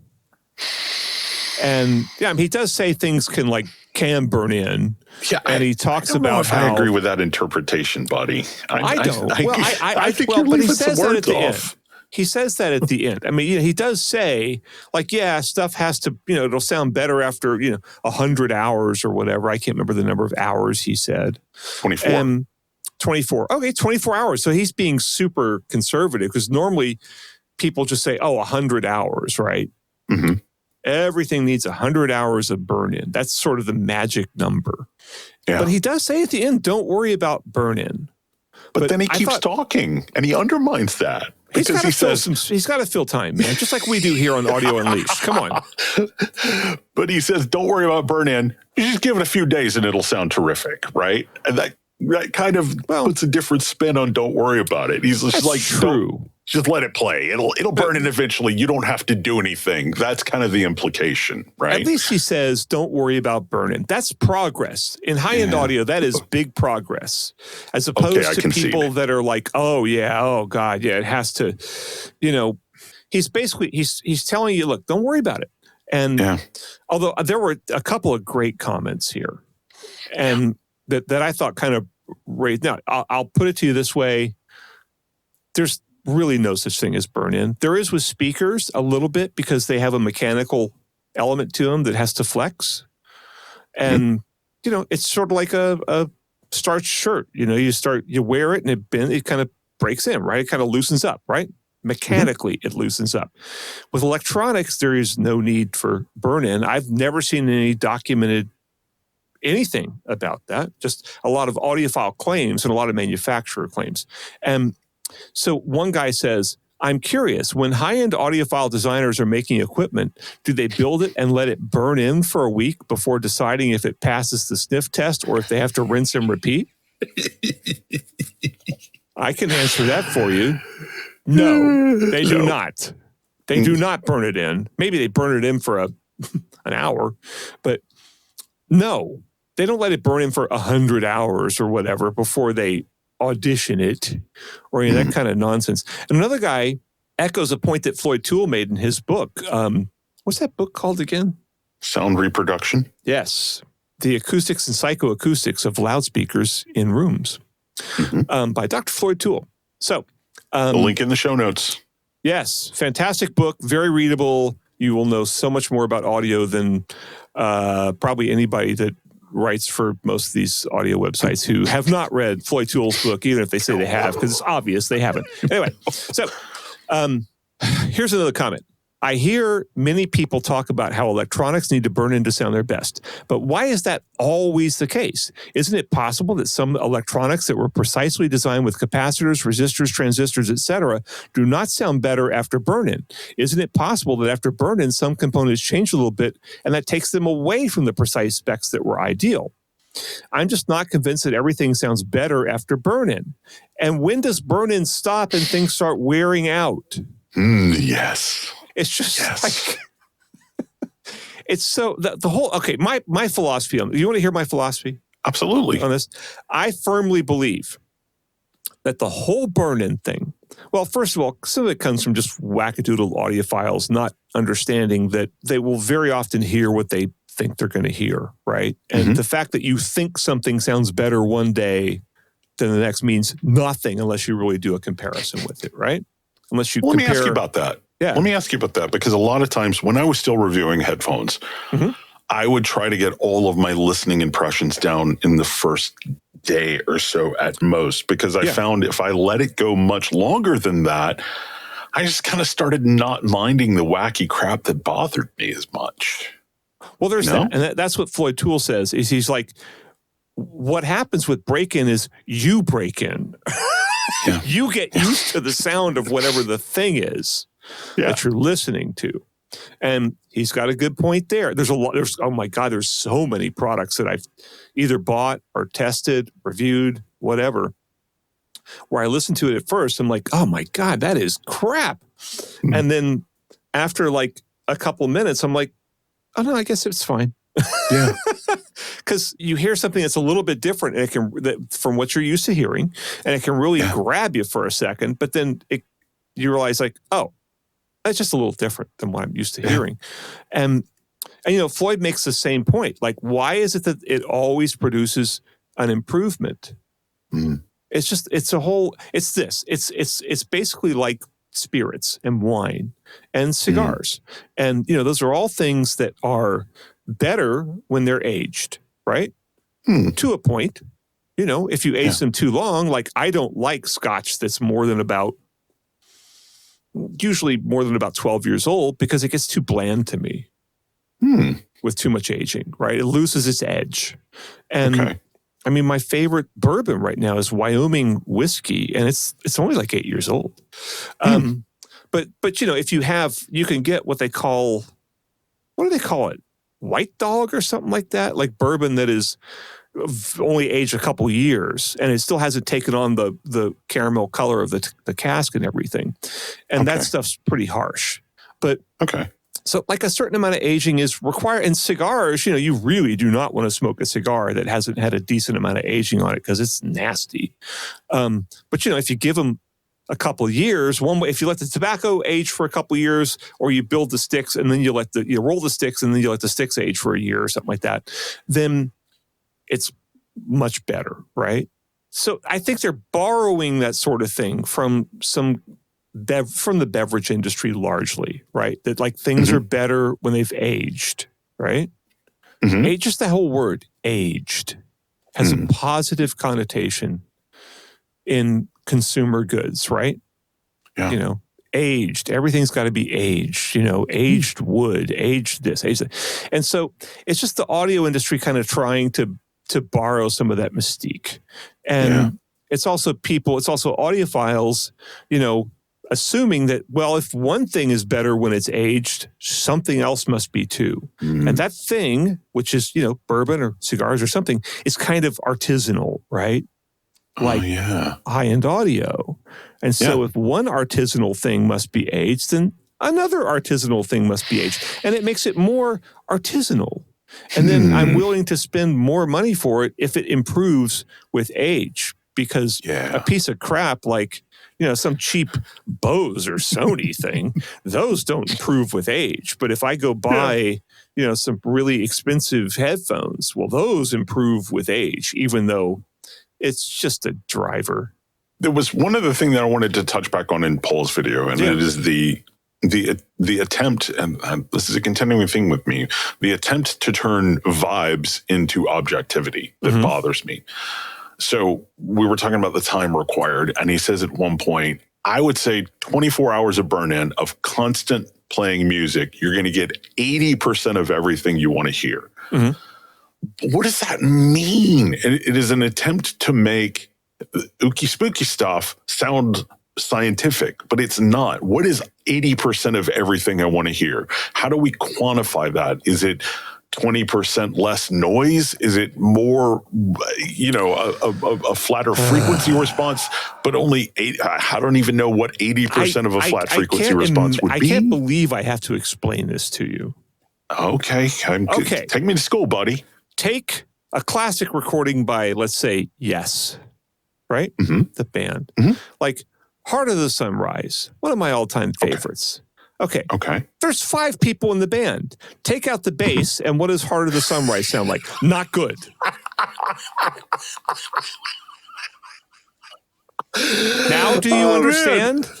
And he does say things can burn in. Yeah, and he talks about how I agree with that interpretation, buddy. I don't. I think you're leaving some words off. He says that at the end. he does say, stuff has to, it'll sound better after, 100 hours or whatever. I can't remember the number of hours he said. 24. 24. Okay, 24 hours. So he's being super conservative because normally people just say, 100 hours, right? Mm-hmm. Everything needs 100 hours of burn-in. That's sort of the magic number. Yeah. But he does say at the end, don't worry about burn-in. But then he keeps talking, and he undermines that. Because he's got to fill time, man, just like we do here on Audio Unleashed. Come on. But he says, don't worry about burn-in. You just give it a few days, and it'll sound terrific, right? And that kind of puts a different spin on don't worry about it. He's just like, true. Just let it play. It'll burn in eventually. You don't have to do anything. That's kind of the implication, right? At least he says, don't worry about burn-in. That's progress. In high-end audio, that is big progress. As opposed to people that are like, it has to, he's basically, he's telling you, look, don't worry about it. And although there were a couple of great comments here and that I thought kind of raised. Now, I'll put it to you this way. There's really no such thing as burn-in. There is with speakers a little bit because they have a mechanical element to them that has to flex. And, it's sort of like a starched shirt. You wear it and it kind of breaks in, right? It kind of loosens up, right? Mechanically, it loosens up. With electronics, there is no need for burn-in. I've never seen any documented anything about that. Just a lot of audiophile claims and a lot of manufacturer claims. And so one guy says, I'm curious, when high-end audiophile designers are making equipment, do they build it and let it burn in for a week before deciding if it passes the sniff test or if they have to rinse and repeat? I can answer that for you. No, they do not. They do not burn it in. Maybe they burn it in for an hour, but no, they don't let it burn in for 100 hours or whatever before they audition it or any of that kind of nonsense. And another guy echoes a point that Floyd Toole made in his book. What's that book called again? Sound Reproduction. Yes. The Acoustics and Psychoacoustics of Loudspeakers in Rooms by Dr. Floyd Toole. So, the link in the show notes. Yes. Fantastic book. Very readable. You will know so much more about audio than probably anybody that writes for most of these audio websites who have not read Floyd Toole's book, even if they say they have, because it's obvious they haven't. Anyway, so Here's another comment. I hear many people talk about how electronics need to burn in to sound their best. But why is that always the case? Isn't it possible that some electronics that were precisely designed with capacitors, resistors, transistors, etc., do not sound better after burn-in? Isn't it possible that after burn-in, some components change a little bit and that takes them away from the precise specs that were ideal? I'm just not convinced that everything sounds better after burn-in. And when does burn-in stop and things start wearing out? Yes. It's just like, it's so, the whole, okay, my philosophy on, you want to hear my philosophy? Absolutely. On this? I firmly believe that the whole burn-in thing, well, first of all, some of it comes from just wackadoodle audiophiles not understanding that they will very often hear what they think they're going to hear, right? And the fact that you think something sounds better one day than the next means nothing unless you really do a comparison with it, right? Unless you Let compare. me ask you about that. Yeah. Let me ask you about that, because a lot of times when I was still reviewing headphones, I would try to get all of my listening impressions down in the first day or so at most, because I found if I let it go much longer than that, I just kind of started not minding the wacky crap that bothered me as much. Well, there's that. And that's what Floyd Toole says, is he's like, what happens with break-in is you break in. You get used to the sound of whatever the thing is that you're listening to. And he's got a good point there. There's oh my God, there's so many products that I've either bought or tested, reviewed, whatever, where I listen to it at first, I'm like, oh my God, that is crap. And then after like a couple of minutes, I'm like, oh no, I guess it's fine. Yeah. Because you hear something that's a little bit different and it can, from what you're used to hearing, and it can really grab you for a second, but then you realize like, oh, that's just a little different than what I'm used to hearing. And you know, Floyd makes the same point. Like, why is it that it always produces an improvement? It's just, it's basically like spirits and wine and cigars. And, you know, those are all things that are better when they're aged, right? To a point. You know, if you age them too long, like I don't like scotch that's usually more than about 12 years old, because it gets too bland to me with too much aging, right? It loses its edge. And I mean, my favorite bourbon right now is Wyoming whiskey, and it's only like 8 years old. But you know, if you can get what do they call it? White dog or something like that, like bourbon that is only aged a couple years and it still hasn't taken on the caramel color of the cask and everything. And that stuff's pretty harsh. But so like a certain amount of aging is required. And cigars, you know, you really do not want to smoke a cigar that hasn't had a decent amount of aging on it because it's nasty. But, you know, if you give them a couple of years, one way, if you let the tobacco age for a couple of years, or you build the sticks and then you roll the sticks and then you let the sticks age for a year or something like that, then it's much better, right? So I think they're borrowing that sort of thing from from the beverage industry largely, right? That like things are better when they've aged, right? Just the whole word aged has a positive connotation in consumer goods, right? You know, aged, everything's got to be aged, you know, aged wood, aged this, aged that. And so it's just the audio industry kind of trying to borrow some of that mystique. And it's also audiophiles, you know, assuming that, well, if one thing is better when it's aged, something else must be too. And that thing, which is, you know, bourbon or cigars or something, is kind of artisanal, right? Like high-end audio. And so if one artisanal thing must be aged, then another artisanal thing must be aged. And it makes it more artisanal. And then I'm willing to spend more money for it if it improves with age, because a piece of crap like, you know, some cheap Bose or Sony thing, those don't improve with age. But if I go buy, you know, some really expensive headphones, well, those improve with age, even though it's just a driver. There was one other thing that I wanted to touch back on in Paul's video, and it is the attempt, and this is a continuing thing with me, the attempt to turn vibes into objectivity that bothers me. So we were talking about the time required, and he says at one point, I would say 24 hours of burn-in of constant playing music, you're going to get 80% of everything you want to hear. Mm-hmm. What does that mean? It is an attempt to make ooky spooky stuff sound scientific, but it's not. What is 80% of everything I want to hear? How do we quantify that? Is it 20% less noise? Is it more, a flatter frequency response, but only 8? I don't even know what 80% of a flat frequency response would be. I can't believe I have to explain this to you. Okay. Take me to school, buddy. Take a classic recording by, let's say, Yes, right? Mm-hmm. The band. Mm-hmm. Like Heart of the Sunrise, one of my all-time favorites. Okay. There's 5 people in the band. Take out the bass, and what does Heart of the Sunrise sound like? Not good. Now, do you understand? Man.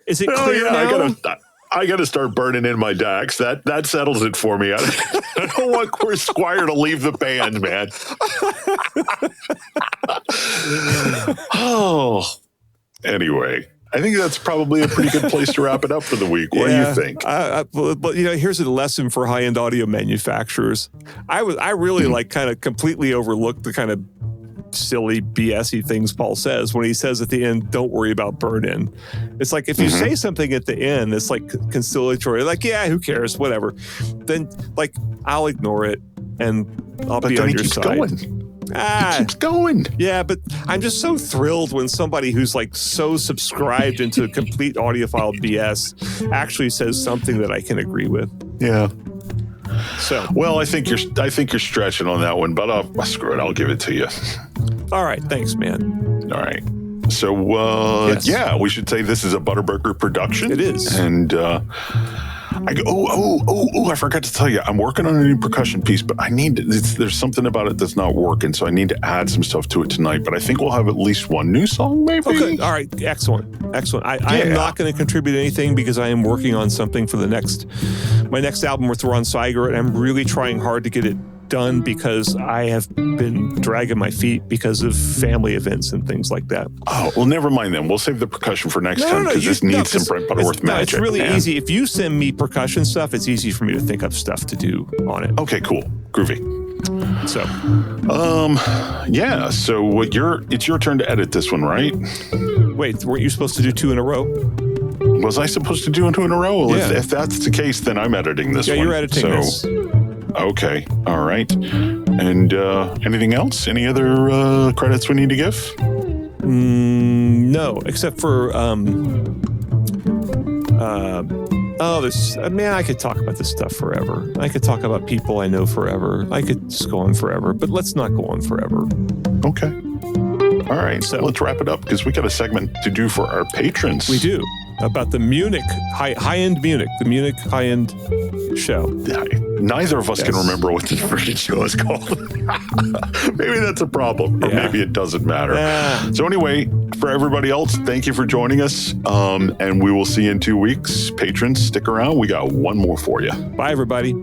Is it clear now? I got to start burning in my DACs. That settles it for me. I don't want Squire to leave the band, man. Anyway. I think that's probably a pretty good place to wrap it up for the week. What do you think? But here's a lesson for high-end audio manufacturers. I really kind of completely overlooked the kind of silly BS-y things Paul says when he says at the end, don't worry about burn-in. It's like if you say something at the end, it's like conciliatory, like, yeah, who cares, whatever. Then I'll ignore it and I'll be on your side. Going. It keeps going. Yeah, but I'm just so thrilled when somebody who's so subscribed into complete audiophile BS actually says something that I can agree with. Yeah. So, well, I think you're stretching on that one, but screw it. I'll give it to you. All right. Thanks, man. All right. So, yes. Yeah, we should say this is a Butterburger production. It is. And, I forgot to tell you, I'm working on a new percussion piece, but there's something about it that's not working, so I need to add some stuff to it tonight, but I think we'll have at least one new song, maybe. Okay, all right, excellent. I am not going to contribute anything because I am working on something for my next album with Ron Seiger, and I'm really trying hard to get it done because I have been dragging my feet because of family events and things like that. Oh, well, never mind then. We'll save the percussion for next time because this needs some Brent Butterworth magic. It's really easy. If you send me percussion stuff, it's easy for me to think of stuff to do on it. Okay, cool. Groovy. So, so it's your turn to edit this one, right? Wait, weren't you supposed to do 2 in a row? Was I supposed to do 2 in a row? Well, yeah. If that's the case, then I'm editing this one. Yeah, you're editing this. Okay. All right. And anything else? Any other credits we need to give? No, except for I could talk about this stuff forever. I could talk about people I know forever. I could just go on forever, but let's not go on forever. Okay. All right. So let's wrap it up because we got a segment to do for our patrons. We do. About the Munich, high-end Munich, the Munich high-end show. Neither of us can remember what this freaking show is called. Maybe that's a problem, or maybe it doesn't matter. So anyway, for everybody else, thank you for joining us, and we will see you in 2 weeks. Patrons, stick around. We got one more for you. Bye, everybody.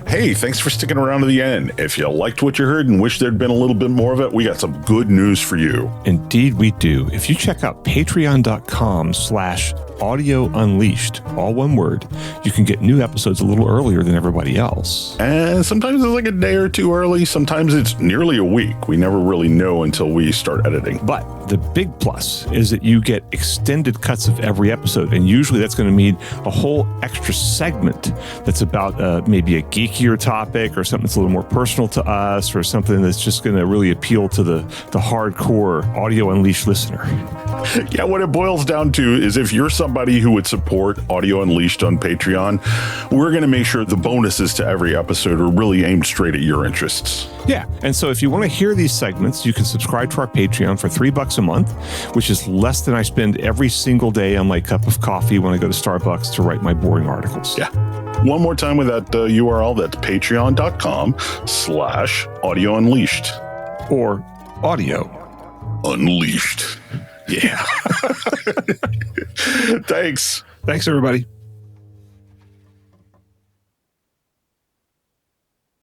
Hey, thanks for sticking around to the end. If you liked what you heard and wish there'd been a little bit more of it, we got some good news for you. Indeed, we do. If you check out patreon.com/Audio Unleashed, all one word, you can get new episodes a little earlier than everybody else. And sometimes it's like a day or two early. Sometimes it's nearly a week. We never really know until we start editing. But the big plus is that you get extended cuts of every episode. And usually that's going to mean a whole extra segment that's about maybe a geekier topic or something that's a little more personal to us or something that's just going to really appeal to the hardcore Audio Unleashed listener. Yeah, what it boils down to is if you're somebody who would support Audio Unleashed on Patreon, we're going to make sure the bonuses to every episode are really aimed straight at your interests. Yeah, and so if you want to hear these segments, you can subscribe to our Patreon for $3 a month, which is less than I spend every single day on my cup of coffee when I go to Starbucks to write my boring articles. Yeah. One more time with that URL, that's patreon.com/Audio Unleashed. Or Audio Unleashed. Yeah. Thanks. Thanks, everybody.